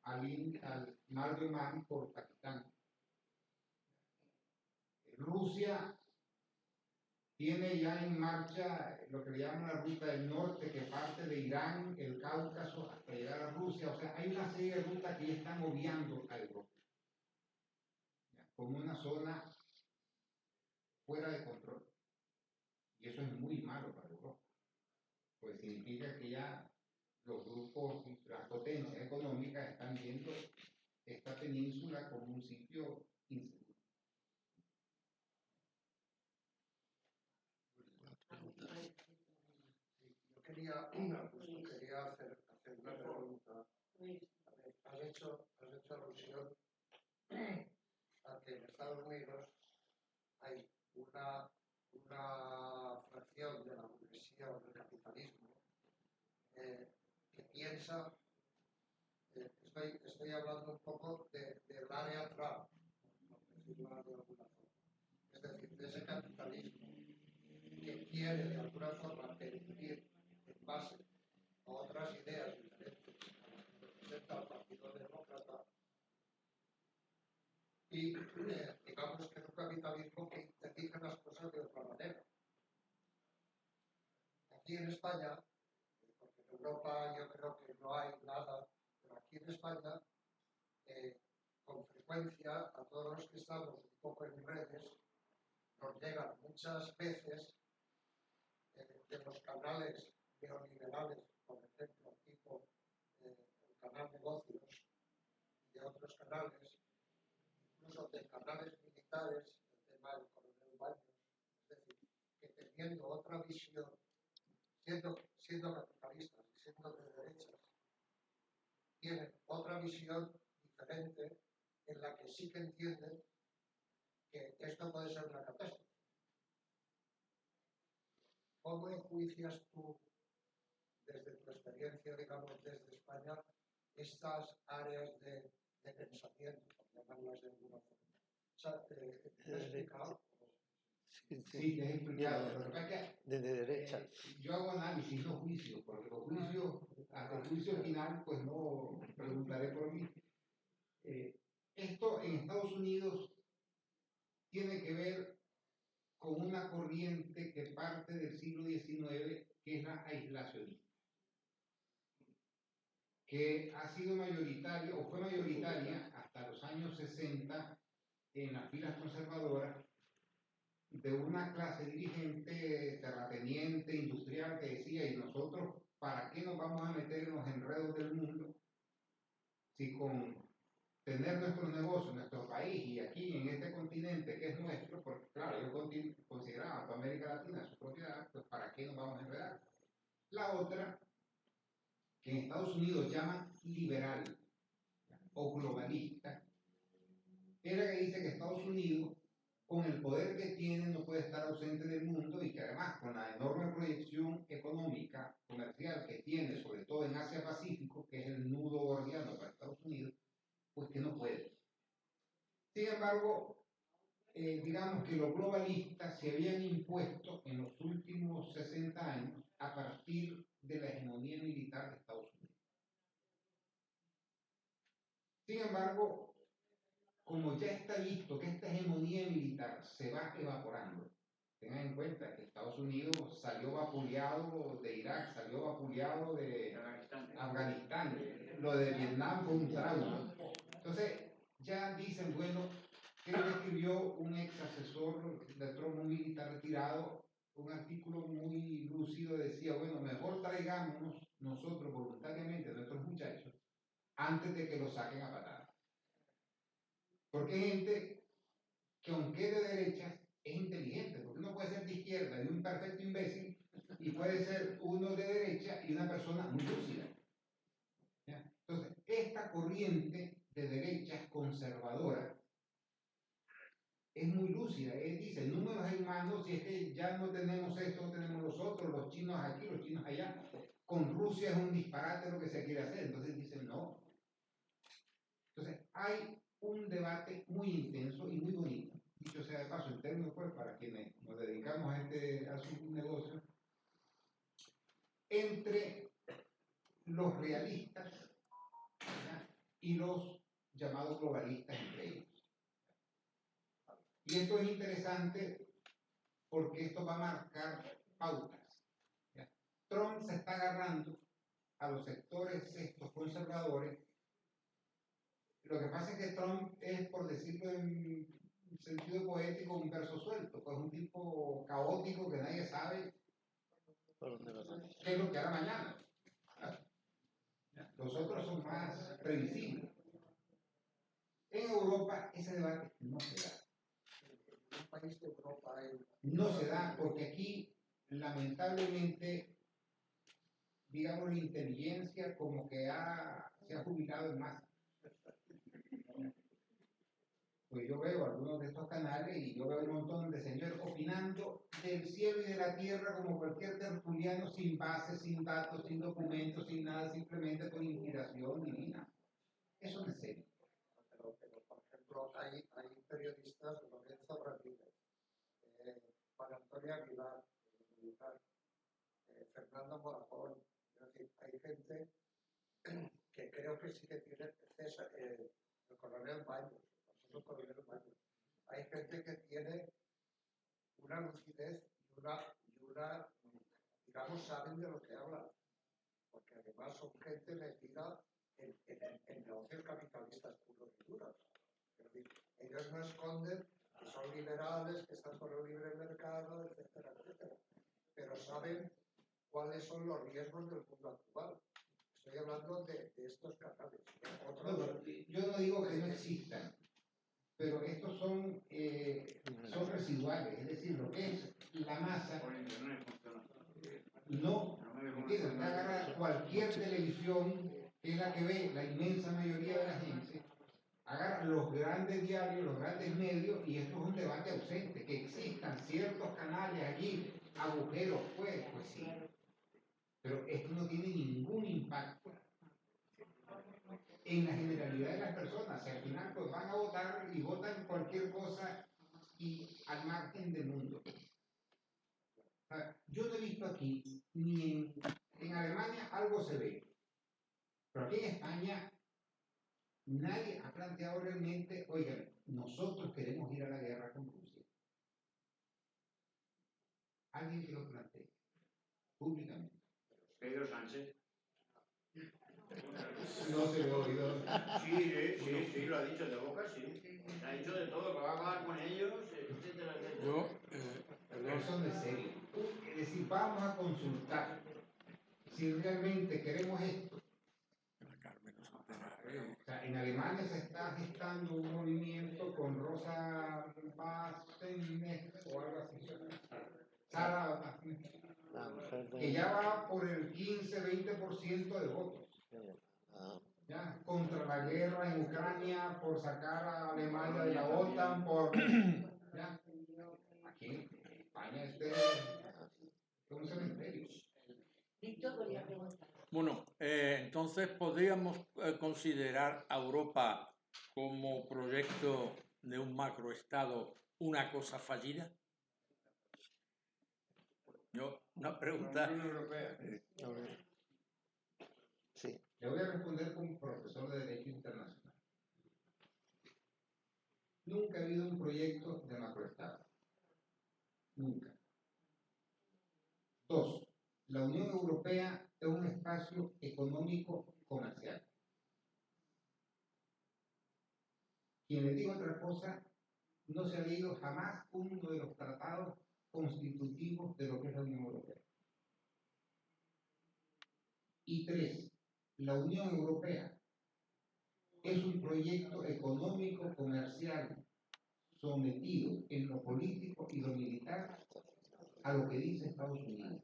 al mar de Omán por Pakistán. Rusia tiene ya en marcha lo que le llaman la ruta del norte, que parte de Irán, el Cáucaso, hasta llegar a Rusia. O sea, hay una serie de rutas que ya están obviando a Europa, como una zona fuera de control. Y eso es muy malo para Europa, pues significa que ya los grupos, las potencias económicas están viendo esta península como un sitio inseguro. Yo quería hacer una pregunta. Has hecho alusión a que en Estados Unidos hay una fracción de la burguesía o del capitalismo que piensa, estoy hablando un poco del área Trump, por decirlo de alguna forma, es decir, de ese capitalismo que quiere de alguna forma permitir en base a otras ideas diferentes a las que representa el Partido Demócrata y digamos que es un capitalismo que interdice las cosas de otra manera. Aquí en España, porque en Europa yo creo que no hay nada, pero aquí en España con frecuencia a todos los que estamos un poco en redes nos llegan muchas veces de los canales neoliberales, por ejemplo, tipo el canal Negocios y de otros canales, incluso de canales militares, el tema del coronel Baños, es decir, que teniendo otra visión, siendo capitalistas y siendo de derechas, tienen otra visión diferente en la que sí que entienden que esto puede ser una catástrofe. ¿Cómo enjuicias tú, desde tu experiencia, digamos, desde España, estas áreas de pensamiento, por llamarlas de alguna forma? O sea, ¿te has explicado? Sí, te he explicado. De derecha. Yo hago análisis, no juicio, porque los juicios, hasta el juicio final, pues no preguntaré por mí. Esto en Estados Unidos tiene que ver con una corriente que parte del siglo XIX, que es la aislacionista, que ha sido mayoritaria, o fue mayoritaria hasta los años 60 en las filas conservadoras, de una clase dirigente, terrateniente, industrial, que decía, ¿y nosotros para qué nos vamos a meter en los enredos del mundo si con tener nuestros negocios, nuestro país y aquí en este continente que es nuestro, porque claro, ellos consideraban a toda América Latina su propiedad, pues para qué nos vamos a enredar? La otra, que en Estados Unidos llaman liberal o globalista, era que dice que Estados Unidos, con el poder que tiene, no puede estar ausente del mundo y que además con la enorme proyección económica, comercial que tiene, sobre todo en Asia-Pacífico, que es el nudo gordiano para Estados Unidos, pues que no puede. Sin embargo, digamos que los globalistas se habían impuesto en los últimos 60 años a partir de la hegemonía militar de Estados Unidos. Sin embargo, como ya está visto que esta hegemonía militar se va evaporando, tengan en cuenta que Estados Unidos salió vapuleado de Irak, salió vapuleado de Afganistán, lo de Vietnam fue un trauma. Entonces, ya dicen, bueno, que escribió un ex asesor de Trump, un militar retirado, un artículo muy lúcido, decía, bueno, mejor traigámonos nosotros voluntariamente a nuestros muchachos antes de que los saquen a patadas. Porque hay gente que aunque es de derechas, es inteligente, porque uno puede ser de izquierda y un perfecto imbécil, y puede ser uno de derecha y una persona muy lúcida. ¿Ya? Entonces, esta corriente de derechas conservadora es muy lúcida. Él dice, números en mano, si es que ya no tenemos esto, no tenemos los otros, los chinos aquí, los chinos allá. Con Rusia es un disparate lo que se quiere hacer. Entonces dicen, no. Entonces, hay un debate muy intenso y muy bonito, dicho sea de paso, en términos pues para quienes nos dedicamos a su negocio, entre los realistas, ¿ya?, y los llamados globalistas entre ellos. Y esto es interesante porque esto va a marcar pautas. ¿Ya? Trump se está agarrando a los sectores estos conservadores. Lo que pasa es que Trump es, por decirlo en sentido poético, un verso suelto, pues un tipo caótico que nadie sabe qué es lo que hará mañana. Los otros son más previsibles. En Europa ese debate no se da. En un país de Europa no se da porque aquí, lamentablemente, digamos, la inteligencia como que se ha jubilado en masa. Pues yo veo algunos de estos canales y yo veo un montón de señores opinando del cielo y de la tierra como cualquier tertuliano, sin base, sin datos, sin documentos, sin nada, simplemente con inspiración divina. Eso no es serio. Pero por ejemplo, hay periodistas, Lorenzo Ramírez, Juan Antonio Aguilar, Fernando Morajón, es decir, hay gente que creo que sí que tiene César, el coronel Baños. Hay gente que tiene una lucidez y una, digamos, saben de lo que hablan, porque además son gente metida en negocios capitalistas puros y duros. Es decir, ellos no esconden que son liberales, que están por el libre mercado, etcétera, etcétera, pero saben cuáles son los riesgos del mundo actual. Estoy hablando de estos canales. Bueno, yo no digo que no existan, pero estos son residuales, es decir, lo que es la masa no, ¿entiendes? Agarra cualquier televisión, que es la que ve la inmensa mayoría de la gente, agarra los grandes diarios, los grandes medios, y esto es un debate ausente, que existan ciertos canales allí, agujeros, pues sí, pero esto no tiene ningún impacto en la generalidad de las personas. Si al final pues van a votar y votan cualquier cosa y al margen del mundo. Yo no he visto aquí, ni en Alemania algo se ve, pero aquí en España nadie ha planteado realmente, oigan, nosotros queremos ir a la guerra con Rusia. Alguien que lo plantee públicamente. Pedro Sánchez. No se lo he oído. Sí, lo ha dicho de boca, sí. Ha dicho de todo, que va a hablar con ellos, etcétera, etcétera. Yo, vamos a consultar si realmente queremos esto. O sea, en Alemania se está gestando un movimiento con Rosa Bastenek o algo así. Sara, que ya va por el 15-20% de votos. ¿Ya? Contra la guerra en Ucrania, por sacar a Alemania de la OTAN, por... ¿ya? Aquí en España es un cementerio. Víctor quería preguntar. Bueno, entonces podríamos considerar a Europa como proyecto de un macroestado una cosa fallida. Yo, una pregunta. La Unión Europea. Sí. Le voy a responder como profesor de Derecho Internacional. Nunca ha habido un proyecto de macroestado. Nunca. 2. La Unión Europea es un espacio económico comercial. Quien le diga otra cosa no se ha leído jamás uno de los tratados constitutivos de lo que es la Unión Europea. Y 3. La Unión Europea es un proyecto económico comercial sometido en lo político y lo militar a lo que dice Estados Unidos.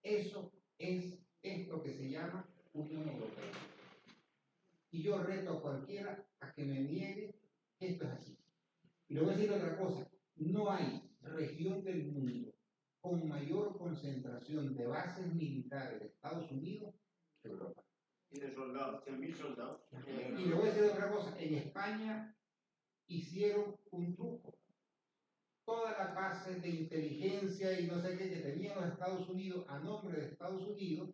Eso es esto que se llama Unión Europea. Y yo reto a cualquiera a que me niegue que esto es así. Y le voy a decir otra cosa, no hay región del mundo con mayor concentración de bases militares de Estados Unidos que Europa. Y de soldados, 100.000 soldados. Y le voy a decir otra cosa, en España hicieron un truco. Todas las bases de inteligencia y no sé qué que tenían los Estados Unidos a nombre de Estados Unidos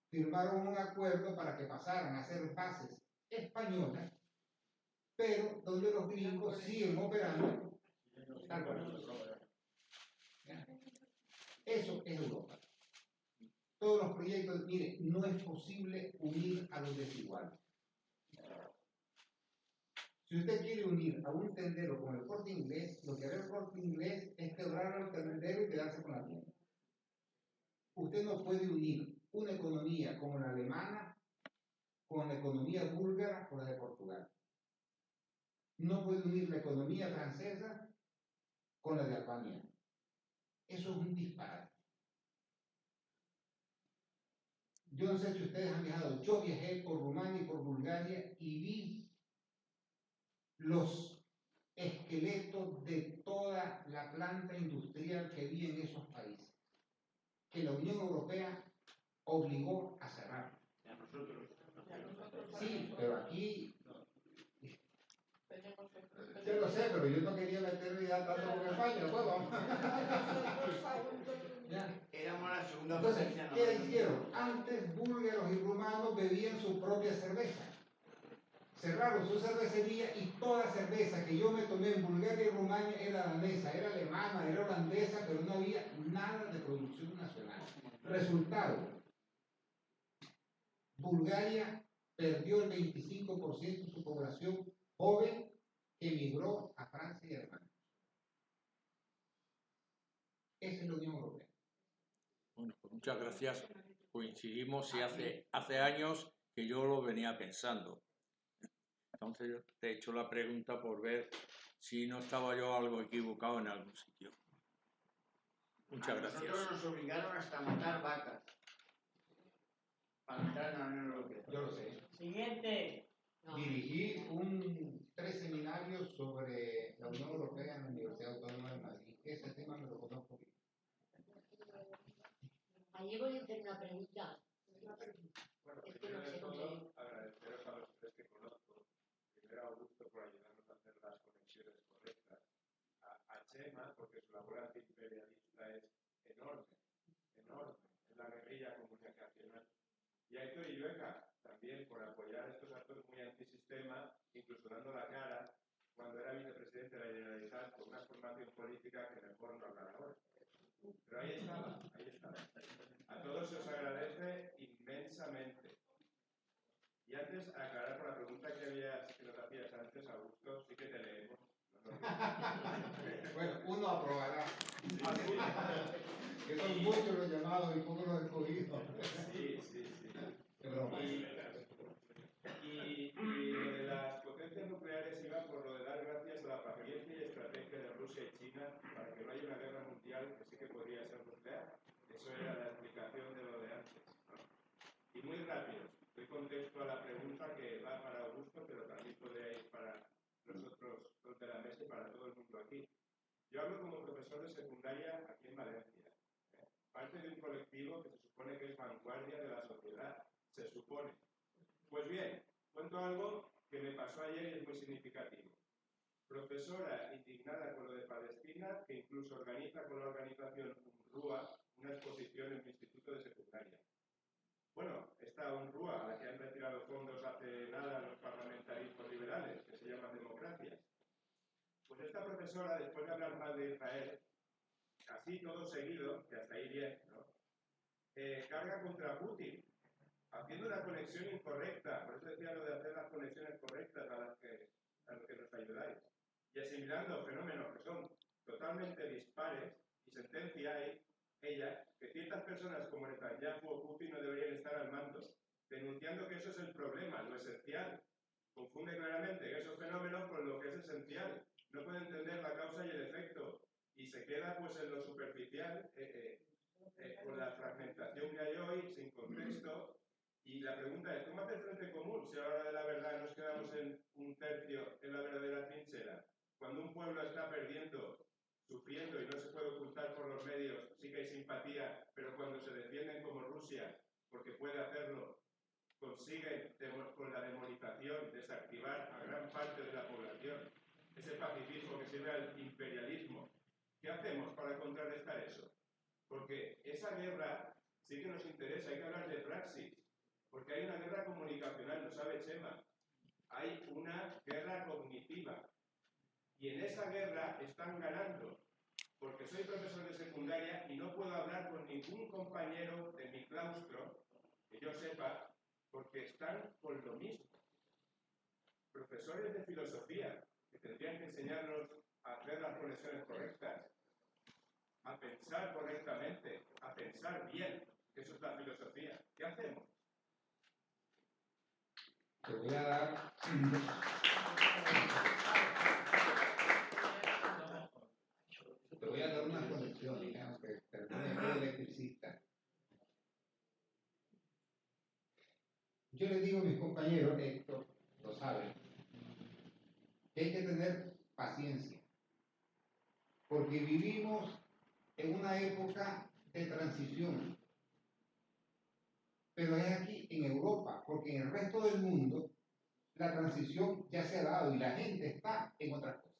firmaron un acuerdo para que pasaran a ser bases españolas, pero donde los gringos siguen operando tal cual. Eso es Europa. Todos los proyectos, mire, no es posible unir a los desiguales. Si usted quiere unir a un tendero con el Corte Inglés, lo que hará el Corte Inglés es quebrar al tendero y quedarse con la tienda. Usted no puede unir una economía como la alemana con la economía búlgara o la de Portugal. No puede unir la economía francesa con la de Albania. Eso es un disparate. Yo no sé si ustedes han viajado. Yo viajé por Rumania y por Bulgaria y vi los esqueletos de toda la planta industrial que vi en esos países, que la Unión Europea obligó a cerrar. A nosotros. Sí, pero aquí... Yo lo sé, pero yo no quería meterme ya tanto con España, pues vamos. Éramos la segunda Entonces, potencia. ¿qué hicieron? Antes búlgaros y rumanos bebían su propia cerveza. Cerraron su cervecería y toda cerveza que yo me tomé en Bulgaria y Rumania era danesa, era alemana, era holandesa, pero no había nada de producción nacional. Resultado, Bulgaria perdió el 25% de su población joven que emigró a Francia y Alemania. Esa es la Unión Europea. Bueno, pues muchas gracias. Coincidimos y hace años que yo lo venía pensando. Entonces yo te he hecho la pregunta por ver si no estaba yo algo equivocado en algún sitio. Muchas gracias. Nosotros nos obligaron hasta a matar vacas para entrar en la Unión Europea. Yo lo sé. Siguiente. Dirigí 3 seminarios sobre la Unión Europea en la Universidad Autónoma de Madrid. Ese tema me lo conozco bien. Allí voy a hacer una pregunta. Bueno, Es que primero no sé de cómo todo, agradeceros a los tres que conozco. Primero a Augusto por ayudarnos a hacer las conexiones correctas. A Chema, porque su labor antiimperialista es enorme, enorme, en la guerrilla comunicacional. Y a Héctor Illueca, también por apoyar estos actos muy antisistema, incluso dando la cara cuando era vicepresidente de la Generalitat con una formación política que mejor no hablar ahora. Pero ahí estaba, ahí estaba. A todos se os agradece inmensamente. Y antes, aclarar por la pregunta que nos hacías antes, Augusto, sí que te leemos. Bueno, uno aprobará. Que son muchos los llamados y pocos los escogidos. Sí, sí, sí. Qué broma. Y lo de las potencias nucleares iba por lo de dar gracias a la paciencia y estrategia de Rusia y China para que no haya una guerra mundial que sí que podría ser nuclear. Eso era la explicación de lo de antes, ¿no? Y muy rápido, doy contexto a la pregunta que va para Augusto, pero también podría ir para los otros dos de la mesa y para todo el mundo aquí. Yo hablo como profesor de secundaria aquí en Valencia, parte de un colectivo que se supone que es vanguardia de la sociedad, se supone. Pues bien, cuento algo que me pasó ayer y es muy significativo. Profesora indignada con lo de Palestina, que incluso organiza con la organización UNRWA una exposición en mi instituto de secundaria. Bueno, esta UNRWA, a la que han retirado fondos hace nada los parlamentarismos liberales, que se llaman democracias. Pues esta profesora, después de hablar mal de Israel, así todo seguido, que hasta ahí bien, ¿no? Carga contra Putin, haciendo una conexión incorrecta, por eso decía lo de hacer las conexiones correctas a las que nos ayudáis, y asimilando fenómenos que son totalmente dispares, y sentencia ella que ciertas personas como Netanyahu o Putin no deberían estar al mando, denunciando que eso es el problema, lo esencial. Confunde claramente esos fenómenos con lo que es esencial. No puede entender la causa y el efecto, y se queda pues en lo superficial, con la fragmentación que hay hoy, sin contexto. Y la pregunta es, ¿cómo hacer frente común si a la hora de la verdad nos quedamos en un tercio en la verdadera trinchera? Cuando un pueblo está perdiendo, sufriendo y no se puede ocultar por los medios, sí que hay simpatía, pero cuando se defienden como Rusia, porque puede hacerlo, consiguen con la demonización desactivar a gran parte de la población, ese pacifismo que sirve al imperialismo. ¿Qué hacemos para contrarrestar eso? Porque esa guerra sí que nos interesa, hay que hablar de praxis, porque hay una guerra comunicacional, lo sabe Chema, hay una guerra cognitiva, y en esa guerra están ganando, porque soy profesor de secundaria y no puedo hablar con ningún compañero de mi claustro, que yo sepa, porque están con lo mismo. Profesores de filosofía, que tendrían que enseñarnos a hacer las conexiones correctas, a pensar correctamente, a pensar bien, que eso es la filosofía. ¿Qué hacemos? Te voy a dar una conexión, digamos, que termine de electricista. Yo le digo a mis compañeros, Héctor lo sabe, que hay que tener paciencia, porque vivimos en una época de transición, pero es aquí en Europa, porque en el resto del mundo la transición ya se ha dado y la gente está en otras cosas.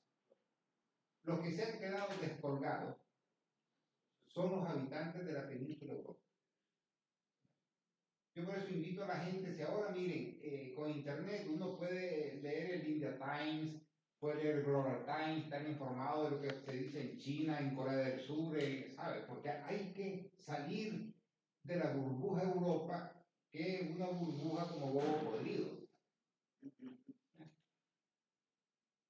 Los que se han quedado descolgados son los habitantes de la península Europa. Yo por eso invito a la gente, si ahora miren, con internet uno puede leer el India Times, puede leer el Global Times, estar informado de lo que se dice en China, en Corea del Sur, ¿sabes? Porque hay que salir de la burbuja Europa, que es una burbuja como huevo podrido,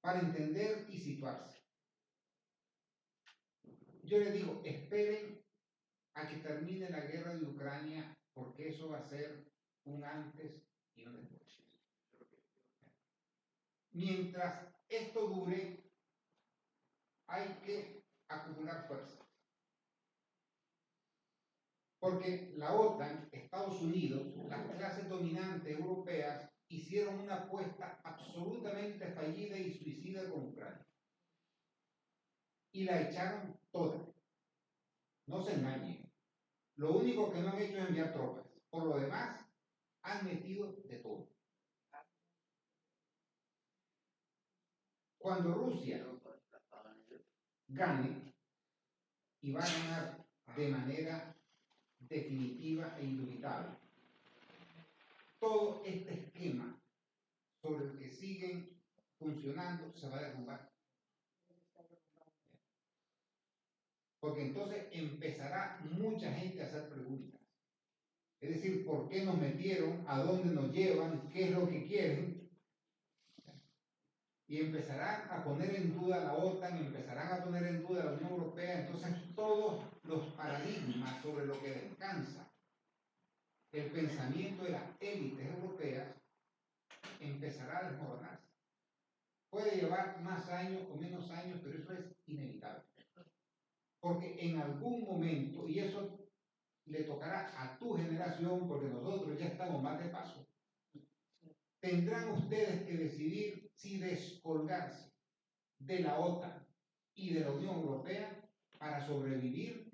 para entender y situarse. Yo les digo, esperen a que termine la guerra de Ucrania, porque eso va a ser un antes y un después. Mientras esto dure, hay que acumular fuerzas. Porque la OTAN, Estados Unidos, las clases dominantes europeas hicieron una apuesta absolutamente fallida y suicida con Ucrania. Y la echaron toda. No se engañen. Lo único que no han hecho es enviar tropas. Por lo demás, han metido de todo. Cuando Rusia gane, y va a ganar de manera definitiva e indubitable, todo este esquema sobre el que siguen funcionando se va a derrumbar. Porque entonces empezará mucha gente a hacer preguntas. Es decir, ¿por qué nos metieron? ¿A dónde nos llevan? ¿Qué es lo que quieren? Y empezarán a poner en duda la OTAN, empezarán a poner en duda la Unión Europea. Entonces todos los paradigmas sobre lo que descansa el pensamiento de las élites europeas empezará a desmoronarse. Puede llevar más años o menos años, pero eso es inevitable. Porque en algún momento, y eso le tocará a tu generación, porque nosotros ya estamos más de paso, tendrán ustedes que decidir si descolgarse de la OTAN y de la Unión Europea para sobrevivir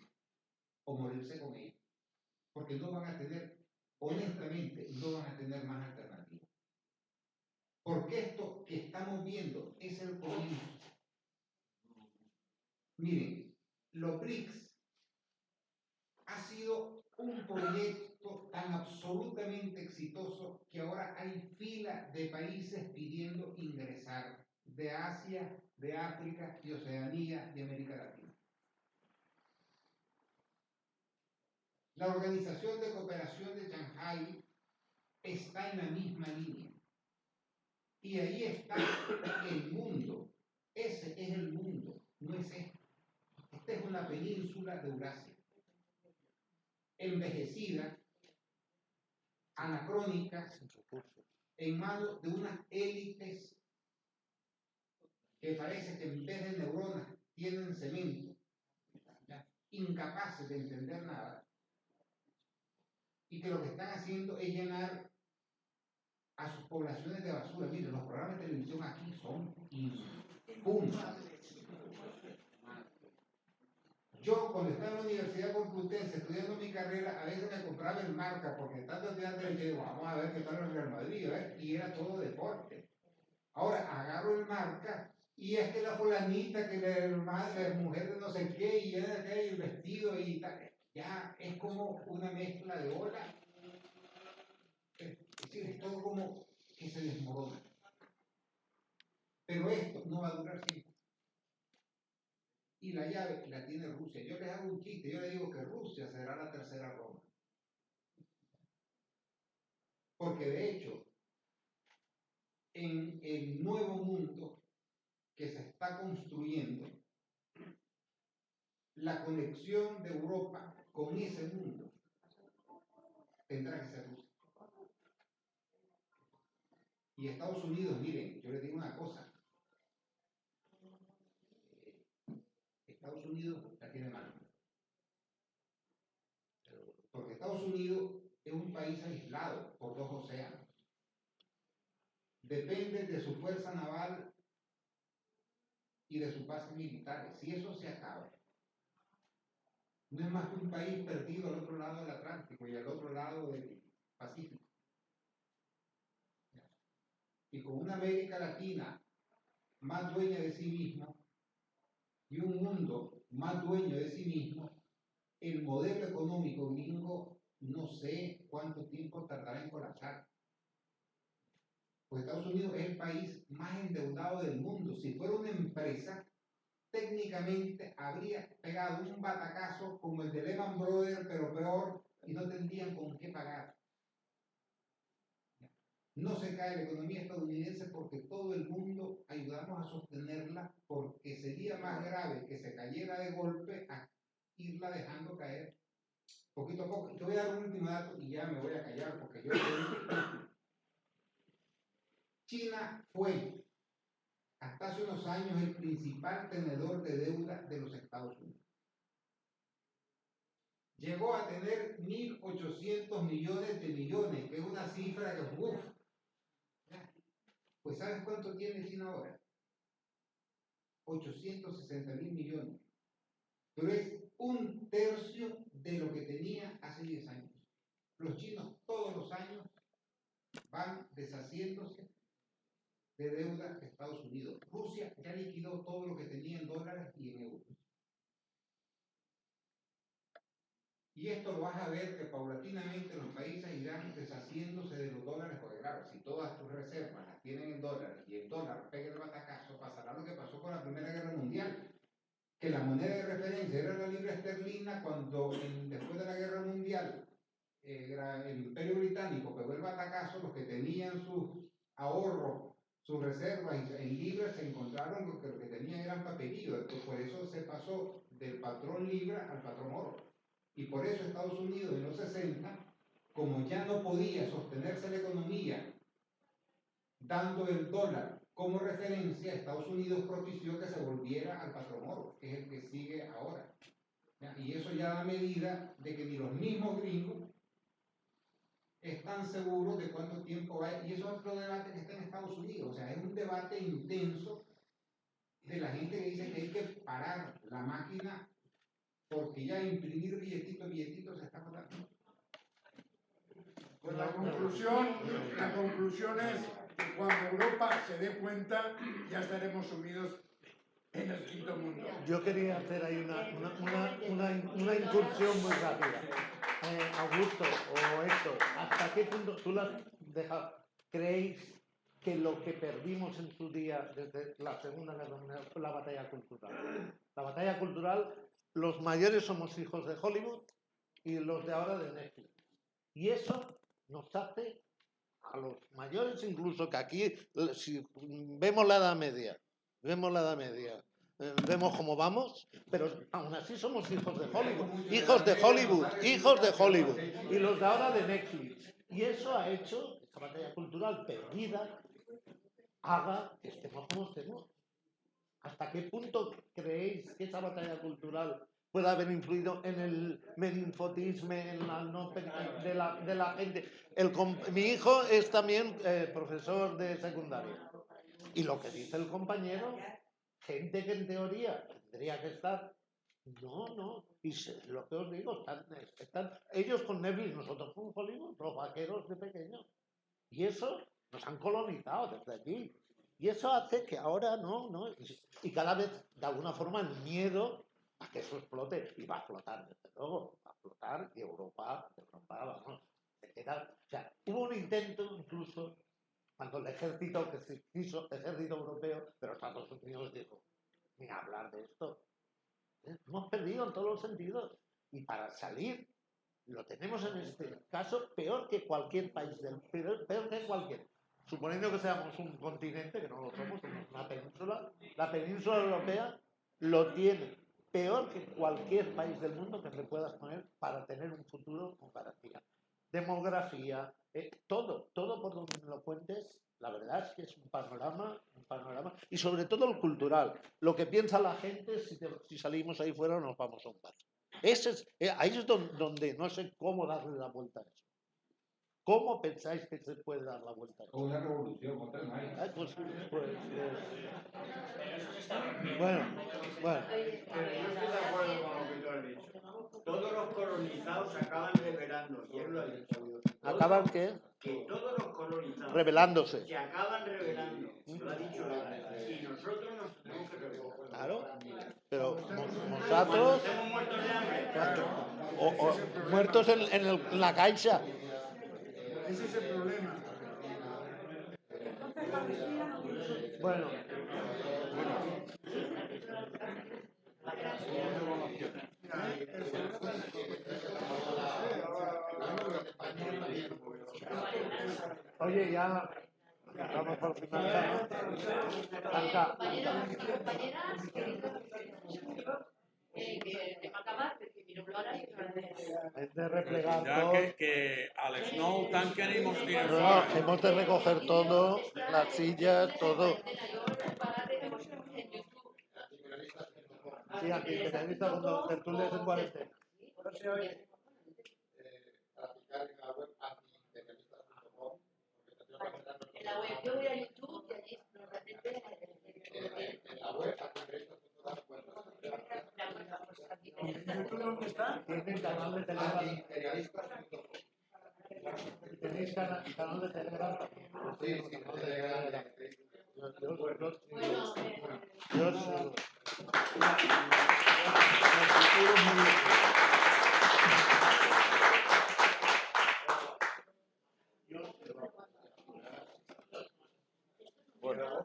o morirse con ella. Porque no van a tener, honestamente, no van a tener más alternativas. Porque esto que estamos viendo es el comienzo. Miren, los BRICS ha sido un proyecto tan absolutamente exitoso que ahora hay fila de países pidiendo ingresar de Asia, de África, de Oceanía, de América Latina. La Organización de Cooperación de Shanghái está en la misma línea. Y ahí está el mundo. Ese es el mundo, no es este. Esta es una península de Eurasia, envejecida, anacrónica, en manos de unas élites que parece que en vez de neuronas tienen cemento, incapaces de entender nada, y que lo que están haciendo es llenar a sus poblaciones de basura. Miren, los programas de televisión aquí son infundos. Yo, cuando estaba en la Universidad Complutense estudiando mi carrera, a veces me compraba el Marca, porque tanto estudiante le dije, vamos a ver qué tal el Real Madrid, ¿ves? Y era todo deporte. Ahora agarro el Marca, y es que la fulanita, que la mujer de no sé qué, y el vestido y tal. Ya es como una mezcla de ola. Es decir, es todo como que se desmorona. Pero esto no va a durar siempre. Y la llave la tiene Rusia. Yo les hago un chiste, yo les digo que Rusia será la tercera Roma. Porque de hecho, en el nuevo mundo que se está construyendo, la conexión de Europa con ese mundo tendrá que ser Rusia. Y Estados Unidos, miren, yo les digo una cosa. Estados Unidos la tiene mal. Porque Estados Unidos es un país aislado por dos océanos. Depende de su fuerza naval y de sus bases militares. Si eso se acaba, no es más que un país perdido al otro lado del Atlántico y al otro lado del Pacífico. Y con una América Latina más dueña de sí misma y un mundo más dueño de sí mismo, el modelo económico gringo no sé cuánto tiempo tardará en colapsar. Pues Estados Unidos es el país más endeudado del mundo. Si fuera una empresa, técnicamente habría pegado un batacazo como el de Lehman Brothers, pero peor, y no tendrían con qué pagar. No se cae la economía estadounidense porque todo el mundo ayudamos a sostenerla, porque sería más grave que se cayera de golpe a irla dejando caer poquito a poco. Te voy a dar un último dato y ya me voy a callar porque yo China fue hasta hace unos años el principal tenedor de deuda de los Estados Unidos. Llegó a tener 1.800 millones de millones, que es una cifra que ¡uf! Pues ¿sabes cuánto tiene China ahora? 860.000 millones. Pero es un tercio de lo que tenía hace 10 años. Los chinos todos los años van deshaciéndose de deuda de Estados Unidos. Rusia ya liquidó todo lo que tenía en dólares y en euros. Y esto lo vas a ver que paulatinamente los países irán deshaciéndose de los dólares, porque claro, si todas tus reservas las tienen en dólares y el dólar pega el batacazo, pasará lo que pasó con la Primera Guerra Mundial, que la moneda de referencia era la libra esterlina cuando después de la Guerra Mundial el Imperio Británico pegó el batacazo, los que tenían sus ahorros sus reservas en libras, se encontraron que lo que tenían eran papelillos. Entonces, por eso se pasó del patrón libra al patrón oro. Y por eso Estados Unidos en los 60, como ya no podía sostenerse la economía dando el dólar como referencia, Estados Unidos propició que se volviera al patrón oro, que es el que sigue ahora. ¿Ya? Y eso ya da medida de que ni los mismos gringos están seguros de cuánto tiempo va. Y eso es otro debate que está en Estados Unidos. O sea, es un debate intenso de la gente que dice que hay que parar la máquina porque ya imprimir billetitos se está agotando. Pues la conclusión es que cuando Europa se dé cuenta, ya estaremos sumidos en el quinto mundo. Yo quería hacer ahí una incursión muy rápida. Augusto o Héctor, ¿hasta qué punto tú las dejas? ¿Creéis que lo que perdimos en su día desde la Segunda Guerra Mundial fue la batalla cultural? La batalla cultural, los mayores somos hijos de Hollywood y los de ahora de Netflix. Y eso nos hace a los mayores, incluso que aquí, si vemos la Edad Media, vemos cómo vamos, pero aún así somos hijos de Hollywood, y los de ahora de Netflix. Y eso ha hecho, esta batalla cultural perdida, haga que estemos como estemos. ¿Hasta qué punto creéis que esa batalla cultural puede haber influido en el meninfotismo, en la no de la gente? Mi hijo es también profesor de secundaria. Y lo que dice el compañero, gente que en teoría tendría que estar, no. Y lo que os digo, están ellos con Netflix, nosotros con Hollywood, los vaqueros de pequeños. Y eso nos han colonizado desde allí. Y eso hace que ahora no. Y cada vez, de alguna forma, el miedo a que eso explote. Y va a explotar, desde luego. Va a explotar y Europa vamos, se queda. O sea, hubo un intento incluso cuando el ejército, que se quiso, ejército europeo, pero Estados Unidos dijo, ni hablar de esto. Hemos perdido en todos los sentidos. Y para salir, lo tenemos en este caso peor que cualquier país peor que cualquier. Suponiendo que seamos un continente, que no lo somos una península, la península europea lo tiene peor que cualquier país del mundo que te puedas poner para tener un futuro con garantía. Demografía, todo por donde lo cuentes, la verdad es que es un panorama, y sobre todo el cultural. Lo que piensa la gente si salimos ahí fuera o nos vamos a un bar. Ahí es donde no sé cómo darle la vuelta a eso. ¿Cómo pensáis que se puede dar la vuelta a eso? Una revolución, otra no hay. Bueno. Pero yo estoy de acuerdo con lo que tú has dicho. Todos los colonizados acaban revelando, y él lo ha dicho. ¿Acaban qué? Que todos los colonizados revelándose. se acaban revelando, lo ha dicho él. Y nosotros nos tenemos que revelar. Claro, pero nosotros muertos de hambre. O muertos en la caixa. Ese es el problema. Bueno. Oye, ya vamos por final. Es de replegar todo. Que al Snow tanquen y nos tiren No, fuera. hemos de recoger todo, las sillas, todo. Sí, antiimperialista cuando tertulias en cuarentena. No se oye. Practicar en la web antiimperialistas.com. En la web, yo voy a YouTube y allí normalmente en la web antiimperialistas.com. ¿Dónde está? Tienen canal de Telegram. Antiimperialistas.com. ¿Tenéis canal de Telegram? Sí, Telegram. Yo sí. Bueno.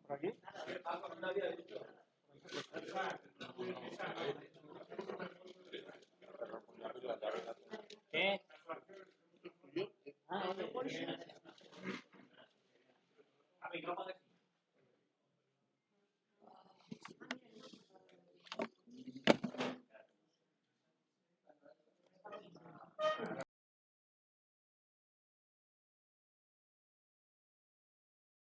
¿Por aquí?